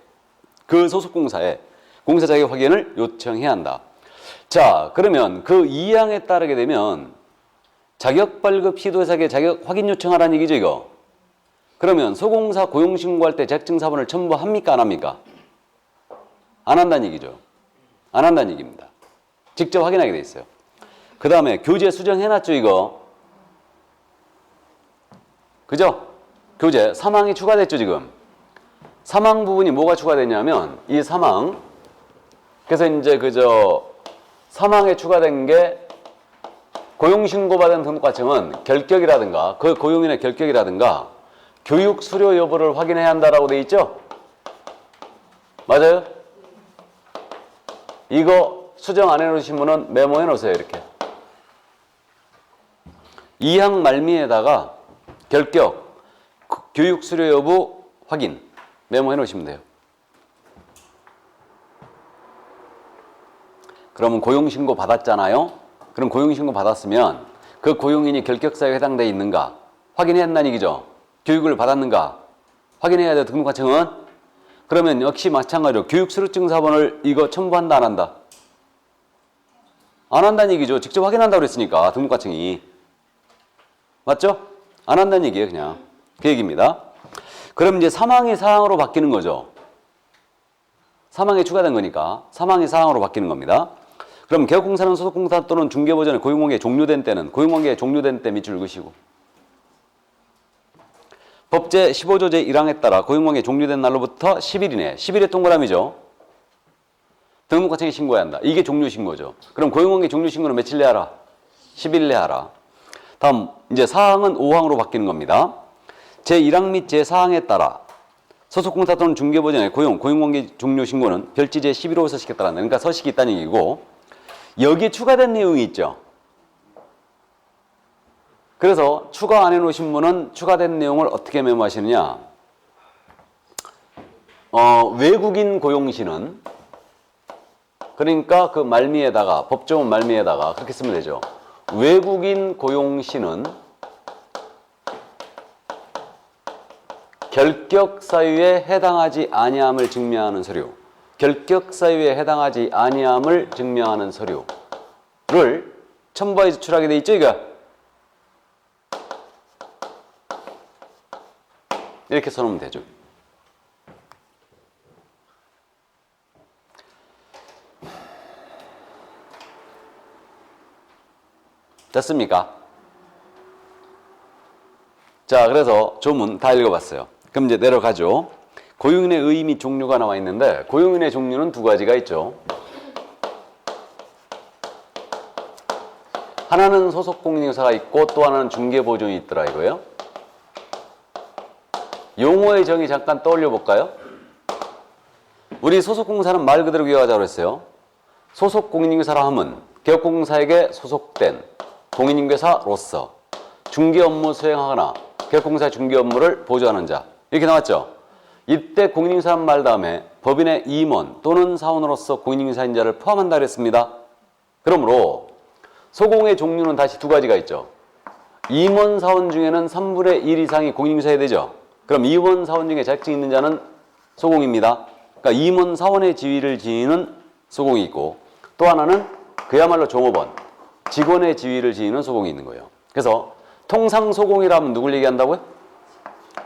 그 소속공사에 공사자격 확인을 요청해야 한다. 자, 그러면 그 2항에 따르게 되면 자격 발급 시도의사에게 자격 확인 요청하라는 얘기죠, 이거. 그러면 소공사 고용신고할 때 자격증4번을 첨부합니까, 안 합니까? 안 한다는 얘기죠. 안 한다는 얘기입니다. 직접 확인하게 돼 있어요. 그 다음에 교재 수정해놨죠, 이거. 그죠? 교재 사망이 추가됐죠, 지금. 사망 부분이 뭐가 추가됐냐면 이 사망. 그래서 이제 사망에 추가된 게 고용신고받은 등록과청은 결격이라든가 그 고용인의 결격이라든가 교육 수료 여부를 확인해야 한다라고 돼 있죠? 맞아요? 이거 수정 안 해놓으신 분은 메모해 놓으세요, 이렇게. 2항 말미에다가 결격, 교육 수료 여부 확인 메모해 놓으시면 돼요. 그러면 고용신고 받았잖아요? 그럼 고용신고 받았으면 그 고용인이 결격사유에 해당되어 있는가 확인해야 한다는 얘기죠. 교육을 받았는가 확인해야 돼요, 등록과청은. 그러면 역시 마찬가지로 교육수료증4번을 이거 첨부한다, 안 한다? 안 한다는 얘기죠. 직접 확인한다고 그랬으니까 등록과청이. 맞죠? 안 한다는 얘기예요, 그냥. 그 얘기입니다. 그럼 이제 사망이 사항으로 바뀌는 거죠. 사망에 추가된 거니까 사망이 사항으로 바뀌는 겁니다. 그럼 개업공사는 소속공사 또는 중개보전에 고용관계 종료된 때는 고용관계 종료된 때 밑줄 그시고 법 제15조 제1항에 따라 고용관계 종료된 날로부터 10일 이내 10일의 동그라미죠. 등록과청에 신고해야 한다. 이게 종료신고죠. 그럼 고용관계 종료신고는 며칠 내에 하라? 10일 내에 하라. 다음 이제 사항은 5항으로 바뀌는 겁니다. 제1항 및 제4항에 따라 소속공사 또는 중개보전의 고용관계 종료신고는 별지 제11호 서식에 따라 그러니까 서식이 있다는 얘기고 여기에 추가된 내용이 있죠. 그래서 추가 안 해놓으신 분은 추가된 내용을 어떻게 메모하시느냐. 외국인 고용시는 그러니까 그 말미에다가 법조문 말미에다가 그렇게 쓰면 되죠. 외국인 고용시는 결격 사유에 해당하지 아니함을 증명하는 서류. 결격 사유에 해당하지 아니함을 증명하는 서류를 첨부하여 제출하게 돼 있죠, 이거. 이렇게 써놓으면 되죠. 됐습니까? 자, 그래서 조문 다 읽어봤어요. 그럼 이제 내려가죠. 고용인의 의의 및 종류가 나와 있는데 고용인의 종류는 두 가지가 있죠. 하나는 소속공인인사가 있고 또 하나는 중개보존이 있더라 이거예요. 용어의 정의 잠깐 떠올려 볼까요? 우리 소속공사는 말 그대로 기억하자고 했어요. 소속공인인사라 함은 개업공사에게 소속된 공인인계사로서 중개 업무 수행하거나 개업공사의 중개 업무를 보조하는 자 이렇게 나왔죠. 이때 공인인사란 말 다음에 법인의 임원 또는 사원으로서 공인인사인 자를 포함한다 그랬습니다. 그러므로 소공의 종류는 다시 두 가지가 있죠. 임원 사원 중에는 3분의 1 이상이 공인인사해야 되죠. 그럼 임원 사원 중에 자격증 있는 자는 소공입니다. 그러니까 임원 사원의 지위를 지니는 소공이 있고 또 하나는 그야말로 종업원, 직원의 지위를 지니는 소공이 있는 거예요. 그래서 통상 소공이라면 누굴 얘기한다고요?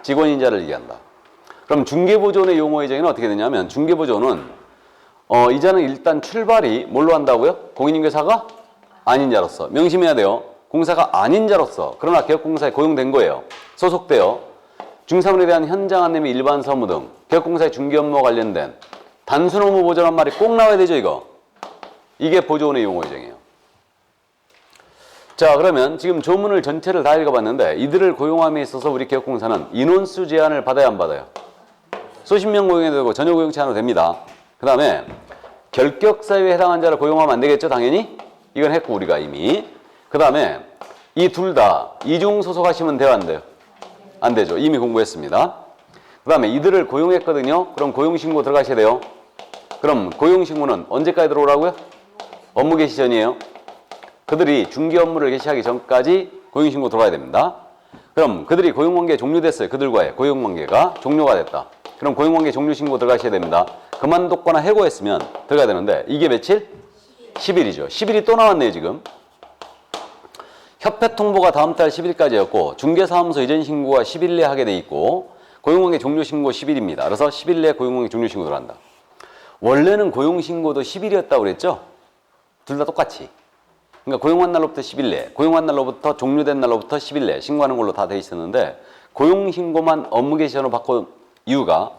직원인자를 얘기한다. 그럼 중개보존의 용어의 정의는 어떻게 되냐면 중개보존은 이자는 일단 출발이 뭘로 한다고요? 공인인계사가 아닌 자로서 명심해야 돼요. 공사가 아닌 자로서 그러나 개업공사에 고용된 거예요. 소속되어 중사물에 대한 현장 안내 및 일반 사무 등 개업공사의 중개 업무와 관련된 단순 업무 보존한 말이 꼭 나와야 되죠, 이거. 이게 보존의 용어의 정의예요. 자, 그러면 지금 조문을 전체를 다 읽어봤는데 이들을 고용함에 있어서 우리 기업공사는 인원수 제한을 받아야 안 받아요? 수십 명 고용해도 되고 전혀 고용 제한으로 됩니다. 그 다음에 결격사유에 해당한 자를 고용하면 안 되겠죠, 당연히? 이건 했고 우리가 이미. 그 다음에 이 둘 다 이중 소속하시면 돼요, 안 돼요? 안 되죠. 이미 공부했습니다. 그 다음에 이들을 고용했거든요. 그럼 고용신고 들어가셔야 돼요. 그럼 고용신고는 언제까지 들어오라고요? 업무 개시 전이에요. 그들이 중개 업무를 개시하기 전까지 고용신고 들어가야 됩니다. 그럼 그들이 고용관계 종료됐어요. 그들과의 고용관계가 종료가 됐다. 그럼 고용관계 종료신고 들어가셔야 됩니다. 그만뒀거나 해고했으면 들어가야 되는데 이게 며칠? 10일이죠. 10일이 또 나왔네요, 지금. 협회 통보가 다음 달 10일까지였고 중개사무소 이전 신고가 10일 내에 하게 돼 있고 고용관계 종료신고 10일입니다. 그래서 10일 내에 고용관계 종료신고 들어간다. 원래는 고용신고도 10일이었다고 그랬죠? 둘 다 똑같이. 그러니까 고용한 날로부터 10일 내에, 고용한 날로부터 종료된 날로부터 10일 내에 신고하는 걸로 다 돼 있었는데 고용신고만 업무 개시전으로 바꾼 이유가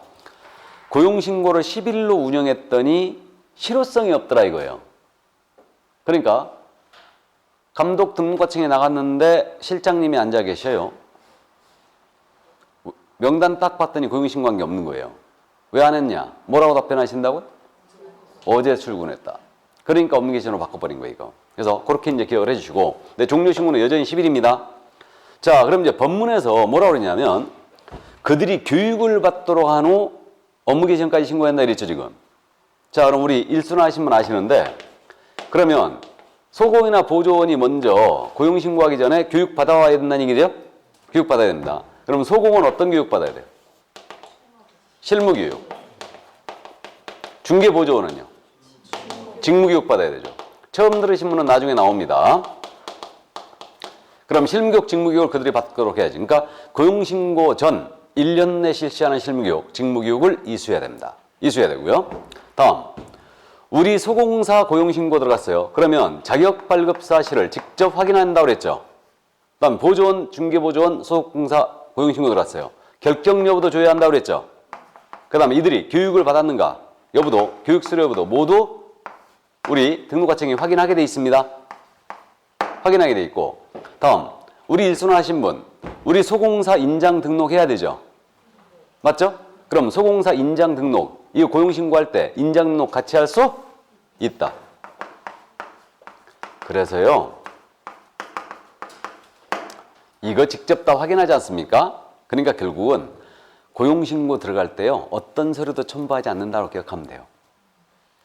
고용신고를 10일로 운영했더니 실효성이 없더라 이거예요. 그러니까 감독 등록과청에 나갔는데 실장님이 앉아 계셔요. 명단 딱 봤더니 고용신고한 게 없는 거예요. 왜 안 했냐? 뭐라고 답변하신다고요? 어제 출근했다. 그러니까 업무 개시전으로 바꿔버린 거예요, 이거. 그래서 그렇게 이제 기억을 해주시고, 근데 종료신고는 여전히 10일입니다. 자, 그럼 이제 법문에서 뭐라고 그러냐면, 그들이 교육을 받도록 한 후 업무 개시전까지 신고한다 이랬죠, 지금. 자, 그럼 우리 일순 하신 분 아시는데, 그러면 소공이나 보조원이 먼저 고용신고하기 전에 교육 받아와야 된다는 얘기죠? 교육 받아야 됩니다. 그럼 소공은 어떤 교육 받아야 돼요? 실무교육. 중개보조원은요? 직무교육 받아야 되죠. 처음 들으신 분은 나중에 나옵니다. 그럼 실무교육, 직무교육을 그들이 받도록 해야지. 그러니까 고용신고 전 1년 내 실시하는 실무교육, 직무교육을 이수해야 됩니다. 이수해야 되고요. 다음, 우리 소공사 고용신고 들어갔어요. 그러면 자격발급 사실을 직접 확인한다고 그랬죠. 다음 보조원, 중개보조원, 소속공사 고용신고 들어갔어요. 결격 여부도 조회한다고 그랬죠. 그 다음에 이들이 교육을 받았는가 여부도, 교육 수료 여부도 모두 우리 등록과청이 확인하게 돼 있습니다. 확인하게 돼 있고, 다음 우리 일순 하신 분, 우리 소공사 인장 등록해야 되죠. 맞죠? 그럼 소공사 인장 등록, 이 고용신고할 때 인장 등록 같이 할 수 있다. 그래서요, 이거 직접 다 확인하지 않습니까? 그러니까 결국은 고용신고 들어갈 때요, 어떤 서류도 첨부하지 않는다고 기억하면 돼요.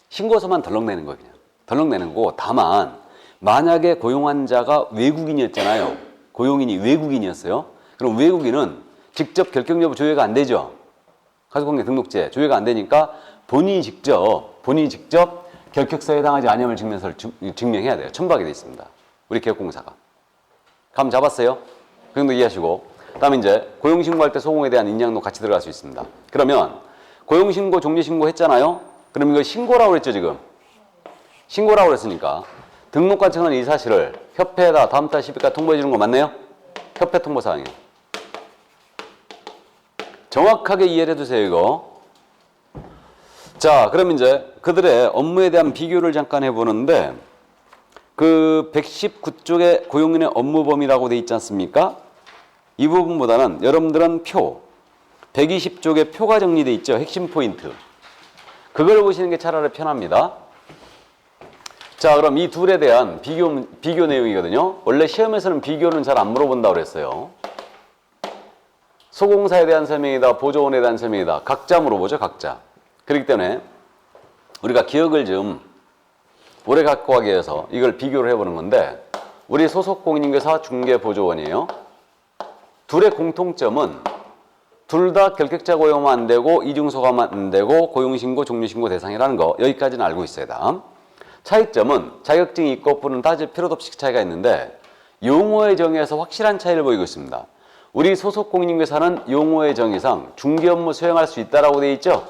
신고서만 덜렁 내는 거예요. 그냥 덜렁 내는 거고, 다만 만약에 고용한 자가 외국인이었잖아요. 고용인이 외국인이었어요. 그럼 외국인은 직접 결격 여부 조회가 안 되죠. 가족관계 등록제 조회가 안 되니까 본인이 직접 결격사에 해당하지 아니함을 증명해야 돼요. 첨부하게 돼 있습니다. 우리 기업공사가. 감 잡았어요? 그 정도 이해하시고, 다음에 이제 고용신고할 때 소공에 대한 인양도 같이 들어갈 수 있습니다. 그러면 고용신고, 종료신고 했잖아요. 그럼 이거 신고라고 그랬죠, 지금? 신고라고 그랬으니까 등록과청은 이 사실을 협회에다 다음 달 10일까지 통보해 주는 거 맞네요? 협회 통보사항이에요. 정확하게 이해를 해두세요, 이거. 자, 그럼 이제 그들의 업무에 대한 비교를 잠깐 해보는데, 그 119쪽에 고용인의 업무 범위라고 돼 있지 않습니까? 이 부분보다는 여러분들은 표, 120쪽에 표가 정리돼 있죠, 핵심 포인트. 그걸 보시는 게 차라리 편합니다. 자, 그럼 이 둘에 대한 비교 내용이거든요. 원래 시험에서는 비교는 잘 안 물어본다고 그랬어요. 소공사에 대한 설명이다, 보조원에 대한 설명이다. 각자 물어보죠, 각자. 그렇기 때문에 우리가 기억을 좀 오래 갖고 가기 위해서 이걸 비교를 해보는 건데, 우리 소속 공인중개사 중개보조원이에요. 둘의 공통점은 둘 다 결격자 고용하면 안 되고 이중소가면 안 되고 고용신고, 종료신고 대상이라는 거, 여기까지는 알고 있어야 돼. 차이점은 자격증이 있고 없고는 따질 필요도 없이 차이가 있는데 용어의 정의에서 확실한 차이를 보이고 있습니다. 우리 소속 공인중개사는 용어의 정의상 중개 업무 수행할 수 있다라고 되어 있죠.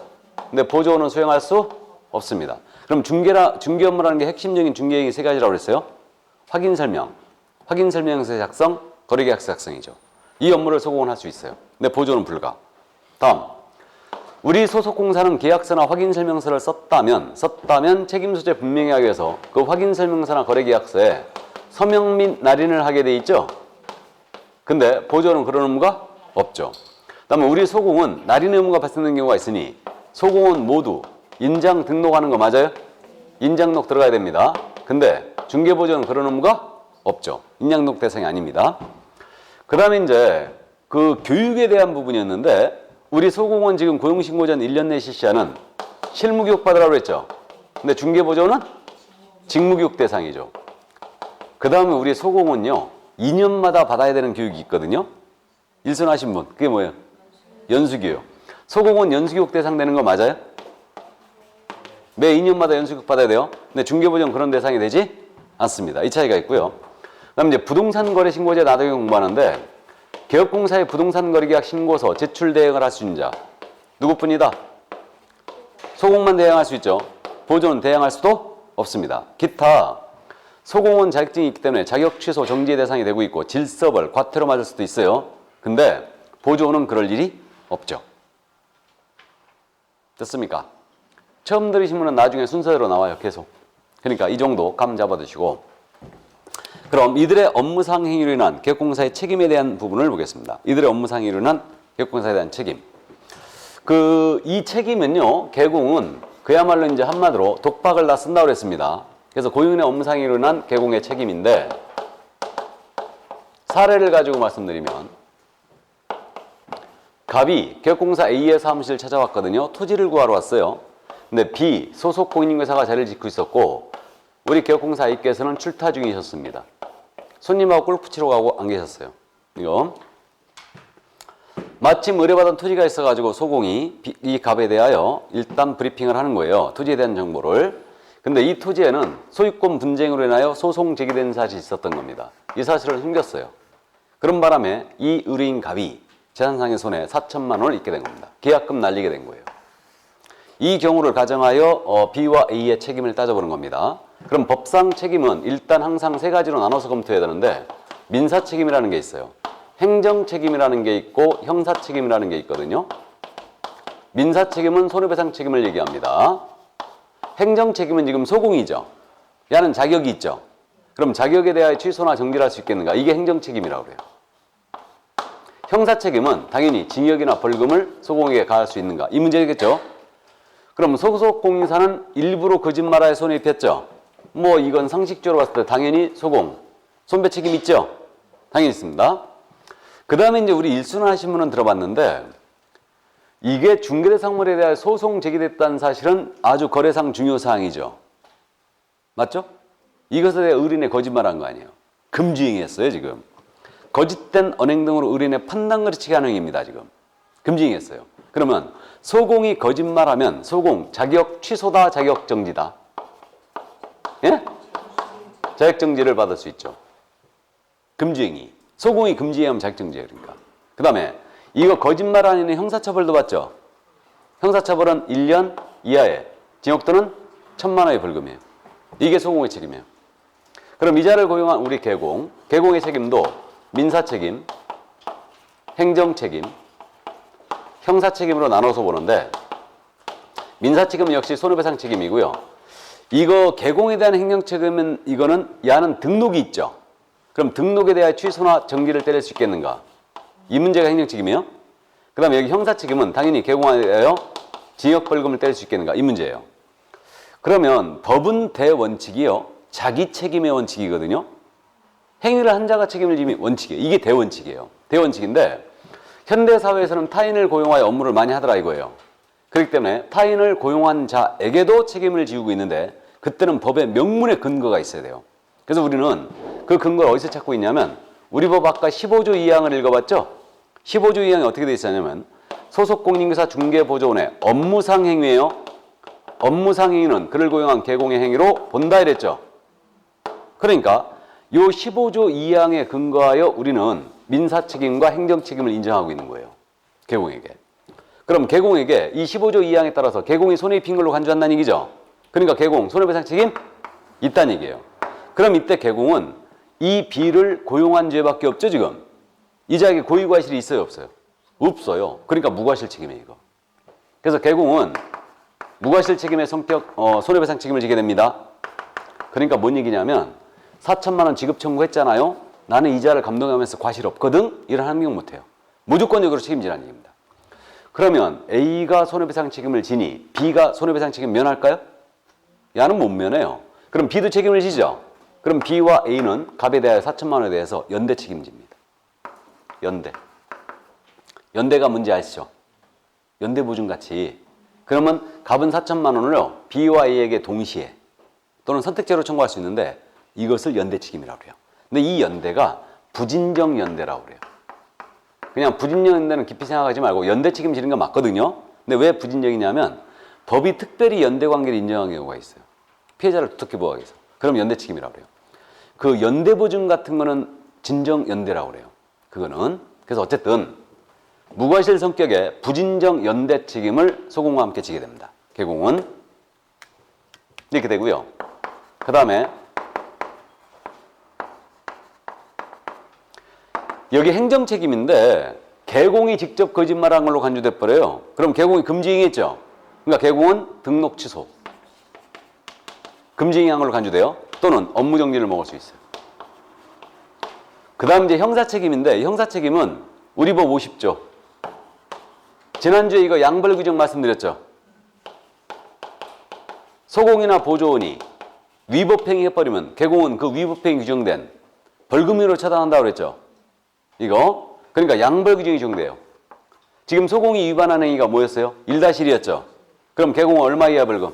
근데 보조원은 수행할 수 없습니다. 그럼 중개 업무라는 게 핵심적인 중개행위 세 가지라고 그랬어요. 확인 설명, 확인 설명서 작성, 거래계약서 작성이죠. 이 업무를 소공은 할 수 있어요. 근데 보조는 불가. 다음, 우리 소속공사는 계약서나 확인설명서를 썼다면 책임 소재 분명히 하기 위해서 그 확인설명서나 거래계약서에 서명 및 날인을 하게 돼 있죠. 근데 보조는 그런 의무가 없죠. 그다음에 우리 소공은 날인 의무가 발생되는 경우가 있으니 소공은 모두 인장 등록하는 거 맞아요? 인장록 들어가야 됩니다. 근데 중개보조는 그런 의무가 없죠. 인장록 대상이 아닙니다. 그 다음에 이제 그 교육에 대한 부분이었는데 우리 소공은 지금 고용신고 전 1년 내에 실시하는 실무교육 받으라고 했죠. 근데 중개보조는 직무교육 대상이죠. 그 다음에 우리 소공은요 2년마다 받아야 되는 교육이 있거든요. 일선하신 분 그게 뭐예요? 연수교육. 소공은 연수교육 대상 되는 거 맞아요? 매 2년마다 연수교육 받아야 돼요. 근데 중개보조는 그런 대상이 되지 않습니다. 이 차이가 있고요. 그 다음에 이제 부동산거래신고제 나중에 공부하는데 개업공사의 부동산거래계약 신고서 제출 대행을 할 수 있는 자 누구뿐이다? 소공만 대행할 수 있죠. 보조는 대행할 수도 없습니다. 기타 소공은 자격증이 있기 때문에 자격 취소 정지 대상이 되고 있고 질서벌, 과태료 맞을 수도 있어요. 근데 보조는 그럴 일이 없죠. 됐습니까? 처음 들으신 분은 나중에 순서대로 나와요. 계속. 그러니까 이 정도 감 잡아두시고 그럼 이들의 업무상 행위로 인한 개업공사의 책임에 대한 부분을 보겠습니다. 이들의 업무상 행위로 인한 개업공사에 대한 책임. 이 책임은요, 개공은 그야말로 이제 한마디로 독박을 다 쓴다고 그랬습니다. 그래서 고용인의 업무상 행위로 인한 개공의 책임인데 사례를 가지고 말씀드리면 갑이 개업공사 A의 사무실을 찾아왔거든요. 토지를 구하러 왔어요. 근데 B 소속 공인중개사가 자리를 짓고 있었고 우리 개업공사 A께서는 출타 중이셨습니다. 손님하고 골프 치러 가고 안 계셨어요. 이거 마침 의뢰받은 토지가 있어가지고 소공이 이 갑에 대하여 일단 브리핑을 하는 거예요. 토지에 대한 정보를. 근데 이 토지에는 소유권 분쟁으로 인하여 소송 제기된 사실이 있었던 겁니다. 이 사실을 숨겼어요. 그런 바람에 이 의뢰인 갑이 재산상의 손해 4천만 원을 입게 된 겁니다. 계약금 날리게 된 거예요. 이 경우를 가정하여 B와 A의 책임을 따져보는 겁니다. 그럼 법상 책임은 일단 항상 세 가지로 나눠서 검토해야 되는데 민사 책임이라는 게 있어요. 행정 책임이라는 게 있고 형사 책임이라는 게 있거든요. 민사 책임은 손해배상 책임을 얘기합니다. 행정 책임은 지금 소공이죠. 야는 자격이 있죠. 그럼 자격에 대하여 취소나 정지를 할 수 있겠는가? 이게 행정 책임이라고 그래요. 형사 책임은 당연히 징역이나 벌금을 소공에게 가할 수 있는가? 이 문제겠죠. 그럼 소속 공인사는 일부러 거짓말하여 손해 입혔죠. 뭐 이건 상식적으로 봤을 때 당연히 소공, 손배 책임 있죠? 당연히 있습니다. 그 다음에 이제 우리 일순환 하신 분은 들어봤는데 이게 중개대상물에 대하여 소송 제기됐다는 사실은 아주 거래상 중요사항이죠. 맞죠? 이것에 대해 의뢰인이 거짓말한 거 아니에요. 금지행위했어요 지금. 거짓된 언행 등으로 의뢰인의 판단거래치기 하는 행위입니다 지금. 금지행위했어요. 그러면 소공이 거짓말하면 소공 자격 취소다 자격 정지다? 예? 자격 정지를 받을 수 있죠. 금지행위. 소공이 금지행위하면 자격 정지예요. 그러니까. 그 다음에 이거 거짓말 아니면 형사처벌도 받죠. 형사처벌은 1년 이하의 징역 또는 1,000만 원의 벌금이에요. 이게 소공의 책임이에요. 그럼 이자를 고용한 우리 개공, 개공의 책임도 민사책임, 행정책임, 형사책임으로 나눠서 보는데 민사책임은 역시 손해배상 책임이고요. 이거 개공에 대한 행정책임은 이거는 야는 등록이 있죠. 그럼 등록에 대하여 취소나 정지를 때릴 수 있겠는가? 이 문제가 행정책임이에요. 그 다음에 여기 형사책임은 당연히 개공에 대하여 징역벌금을 때릴 수 있겠는가? 이 문제예요. 그러면 법은 대원칙이요. 자기 책임의 원칙이거든요. 행위를 한 자가 책임을 지면 원칙이에요. 이게 대원칙이에요. 대원칙인데 현대사회에서는 타인을 고용하여 업무를 많이 하더라 이거예요. 그렇기 때문에 타인을 고용한 자에게도 책임을 지우고 있는데 그때는 법의 명문의 근거가 있어야 돼요. 그래서 우리는 그 근거를 어디서 찾고 있냐면 우리 법 아까 15조 2항을 읽어봤죠? 15조 2항이 어떻게 돼 있었냐면 소속 공인중개사 중개보조원의 업무상 행위예요. 업무상 행위는 그를 고용한 개공의 행위로 본다 이랬죠. 그러니까 이 15조 2항에 근거하여 우리는 민사 책임과 행정 책임을 인정하고 있는 거예요. 개공에게. 그럼 개공에게 이 15조 2항에 따라서 개공이 손해입힌 걸로 간주한다는 얘기죠. 그러니까 개공 손해배상 책임 있다는 얘기예요. 그럼 이때 개공은 이 B를 고용한 죄밖에 없죠 지금. 이 자에게 고의과실이 있어요 없어요? 없어요. 그러니까 무과실 책임이에요 이거. 그래서 개공은 무과실 책임의 성격 손해배상 책임을 지게 됩니다. 그러니까 뭔 얘기냐면 4천만 원 지급 청구했잖아요. 나는 이자를 감당하면서 과실 없거든. 이런 항명 못해요. 무조건적으로 책임지라는 얘기입니다. 그러면 A가 손해배상 책임을 지니 B가 손해배상 책임 면할까요? 야는 못 면해요. 그럼 B도 책임을 지죠. 그럼 B와 A는 갑에 대하여 4천만 원에 대해서 연대 책임집니다. 연대. 연대가 뭔지 아시죠? 연대 보증가치. 그러면 갑은 4천만 원을요. B와 A에게 동시에 또는 선택제로 청구할 수 있는데 이것을 연대 책임이라고 해요. 근데 이 연대가 부진정 연대라고 그래요. 그냥 부진정 연대는 깊이 생각하지 말고 연대 책임지는 건 맞거든요. 근데 왜 부진정이냐면 법이 특별히 연대 관계를 인정한 경우가 있어요. 피해자를 두텁게 보호하기 위해서. 그럼 연대 책임이라고 그래요. 그 연대 보증 같은 거는 진정 연대라고 그래요. 그거는. 그래서 어쨌든 무과실 성격의 부진정 연대 책임을 소공과 함께 지게 됩니다. 개공은 이렇게 되고요. 그 다음에 여기 행정 책임인데 개공이 직접 거짓말한 걸로 간주돼 버려요. 그럼 개공이 금지행위했죠. 그러니까 개공은 등록 취소. 금지행위한 걸로 간주돼요. 또는 업무 정지를 먹을 수 있어요. 그 다음 이제 형사 책임인데 형사 책임은 우리 법 50조. 지난주에 이거 양벌 규정 말씀드렸죠. 소공이나 보조원이 위법행위 해버리면 개공은 그 위법행위 규정된 벌금으로 처단한다고 그랬죠. 이거 그러니까 양벌 규정이 적용돼요. 지금 소공이 위반한 행위가 뭐였어요? 1-1이었죠. 그럼 개공은 얼마 이하 벌금?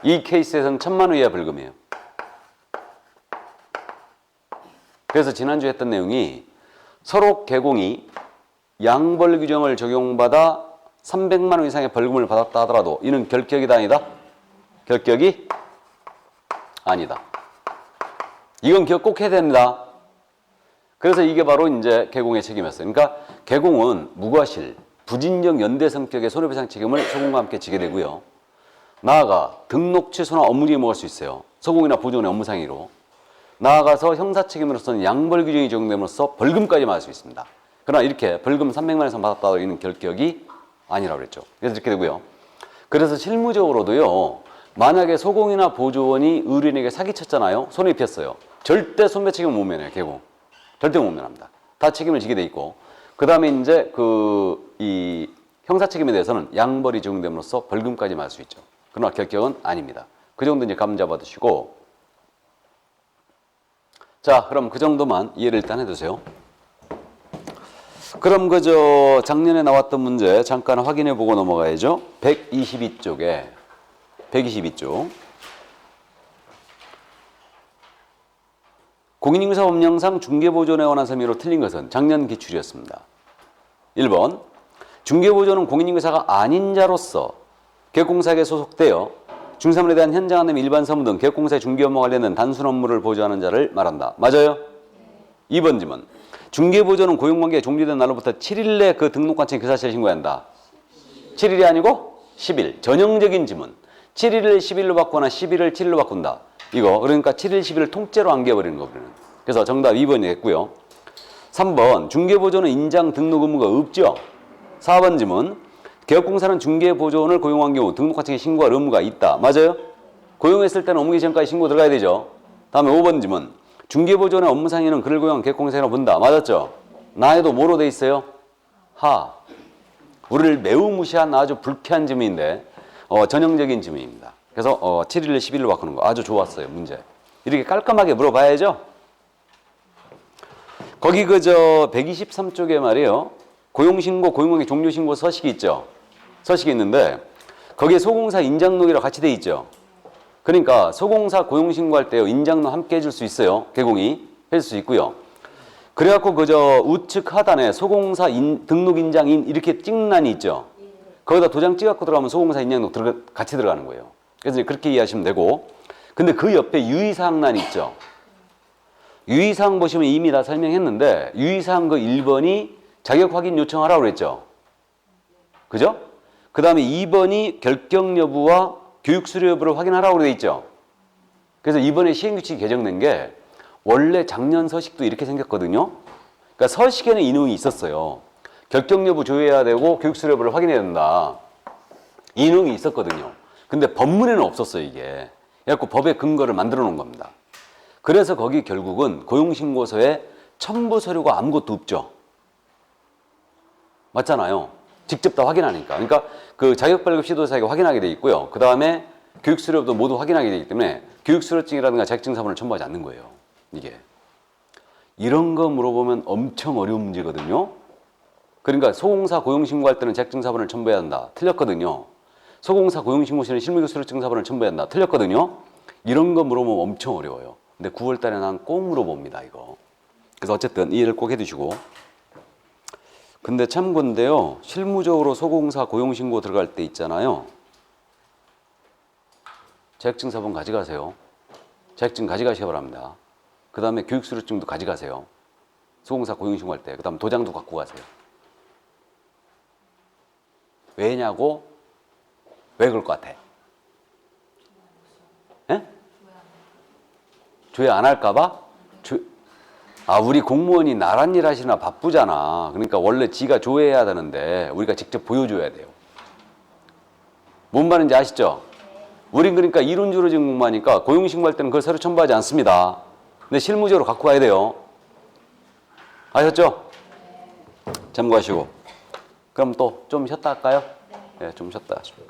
이 케이스에서는 1,000만 원 이하 벌금이에요. 그래서 지난주에 했던 내용이 서로 개공이 양벌 규정을 적용받아 300만 원 이상의 벌금을 받았다 하더라도 이는 결격이다 아니다? 결격이 아니다. 이건 기억 꼭 해야 됩니다. 그래서 이게 바로 이제 개공의 책임이었어요. 그러니까 개공은 무과실, 부진정 연대 성격의 손해배상 책임을 소공과 함께 지게 되고요. 나아가 등록 취소나 업무정지 먹을 수 있어요. 소공이나 보조원의 업무상의로. 나아가서 형사 책임으로서는 양벌 규정이 적용됨으로써 벌금까지 맞을 수 있습니다. 그러나 이렇게 벌금 300만 원 이상 받았다고 이는 결격이 아니라고 그랬죠. 그래서 이렇게 되고요. 그래서 실무적으로도요. 만약에 소공이나 보조원이 의뢰인에게 사기쳤잖아요. 손해 입혔어요. 절대 손배 책임을 못 면해요. 개공. 절대 못 면합니다. 다 책임을 지게 돼 있고 그 다음에 이제 이 형사 책임에 대해서는 양벌이 적용됨으로써 벌금까지 맞을 수 있죠. 그러나 결격은 아닙니다. 그 정도 이제 감 잡아두시고 자 그럼 그 정도만 이해를 일단 해두세요. 그럼 그저 작년에 나왔던 문제 잠깐 확인해 보고 넘어가야죠. 122쪽에 122쪽 공인중개사법령상 중개보조원에 관한 설명으로 틀린 것은 작년 기출이었습니다. 1번 중개보조원은 공인중개사가 아닌 자로서 계획공사에게 소속되어 중개사물에 대한 현장 안내 및 일반 사무 등 계획공사의 중개 업무와 관련된 단순 업무를 보조하는 자를 말한다. 맞아요? 2번 질문 중개보조원은 고용관계가 종료된 날로부터 7일 내 그 등록관청에 그 사실을 신고한다. 7일이 아니고 10일. 전형적인 지문. 7일을 10일로 바꾸거나 11을 7일로 바꾼다. 이거 그러니까 7일, 10일을 통째로 안겨버리는 거거든요. 그래서 정답 2번이 됐고요. 3번 중개보조원은 인장 등록 의무가 없죠. 4번 질문 개업공사는 중개보조원을 고용한 경우 등록관청에 신고할 의무가 있다. 맞아요? 고용했을 때는 업무기 전까지 신고 들어가야 되죠. 다음에 5번 질문 중개보조원의 업무상의는 그를 고용한 개업공사라고 본다. 맞았죠? 나에도 뭐로 돼 있어요? 하. 우리를 매우 무시한 아주 불쾌한 질문인데 전형적인 질문입니다. 그래서 7일을 10일로 바꾸는 거 아주 좋았어요. 문제. 이렇게 깔끔하게 물어봐야죠. 거기 그저 123쪽에 말이에요. 고용신고, 고용관계 종료신고 서식이 있죠. 서식이 있는데 거기에 소공사 인장록이랑 같이 돼 있죠. 그러니까 소공사 고용신고할 때 인장록 함께 해줄 수 있어요. 개공이 해줄 수 있고요. 그래갖고 그저 우측 하단에 소공사 등록인장인 이렇게 찍는 란이 있죠. 거기다 도장 찍어갖고 들어가면 소공사 인장록 같이 들어가는 거예요. 그래서 그렇게 이해하시면 되고 근데 그 옆에 유의사항란이 있죠. 유의사항 보시면 이미 다 설명했는데 유의사항 그 1번이 자격 확인 요청하라고 그랬죠. 그죠? 그 다음에 2번이 결격 여부와 교육 수료 여부를 확인하라고 돼 있죠. 그래서 이번에 시행규칙이 개정된 게 원래 작년 서식도 이렇게 생겼거든요. 그러니까 서식에는 이 내용이 있었어요. 결격 여부 조회해야 되고 교육 수료 여부를 확인해야 된다. 이 내용이 있었거든요. 근데 법문에는 없었어요, 이게. 그래갖고 법의 근거를 만들어 놓은 겁니다. 그래서 거기 결국은 고용신고서에 첨부 서류가 아무것도 없죠. 맞잖아요. 직접 다 확인하니까. 그러니까 그 자격발급 시도사에게 확인하게 돼 있고요. 그 다음에 교육수료도 모두 확인하게 되기 때문에 교육수료증이라든가 자격증4번을 첨부하지 않는 거예요. 이게. 이런 거 물어보면 엄청 어려운 문제거든요. 그러니까 소공사 고용신고할 때는 자격증4번을 첨부해야 한다. 틀렸거든요. 소공사 고용신고 시에는 실무교수료증4번을 첨부해야 한다. 틀렸거든요. 이런 거 물어보면 엄청 어려워요. 근데 9월 달에 난 꼭 물어봅니다, 이거. 그래서 어쨌든 이해를 꼭 해두시고. 근데 참고인데요. 실무적으로 소공사 고용신고 들어갈 때 있잖아요. 자격증4번 가져가세요. 자격증 가져가시기 바랍니다. 그 다음에 교육수료증도 가져가세요. 소공사 고용신고할 때. 그 다음 도장도 갖고 가세요. 왜냐고? 왜 그럴 것 같아? 예? 조회 안 할까봐? 우리 공무원이 나란 일 하시나 바쁘잖아. 그러니까 원래 지가 조회해야 되는데 우리가 직접 보여줘야 돼요. 뭔 말인지 아시죠? 우린 그러니까 이론적으로 지금 공부하니까 고용신고할 때는 그걸 서류 첨부하지 않습니다. 근데 실무적으로 갖고 가야 돼요. 아셨죠? 참고하시고. 그럼 또 좀 쉬었다 할까요? 네, 좀 쉬었다 하시고.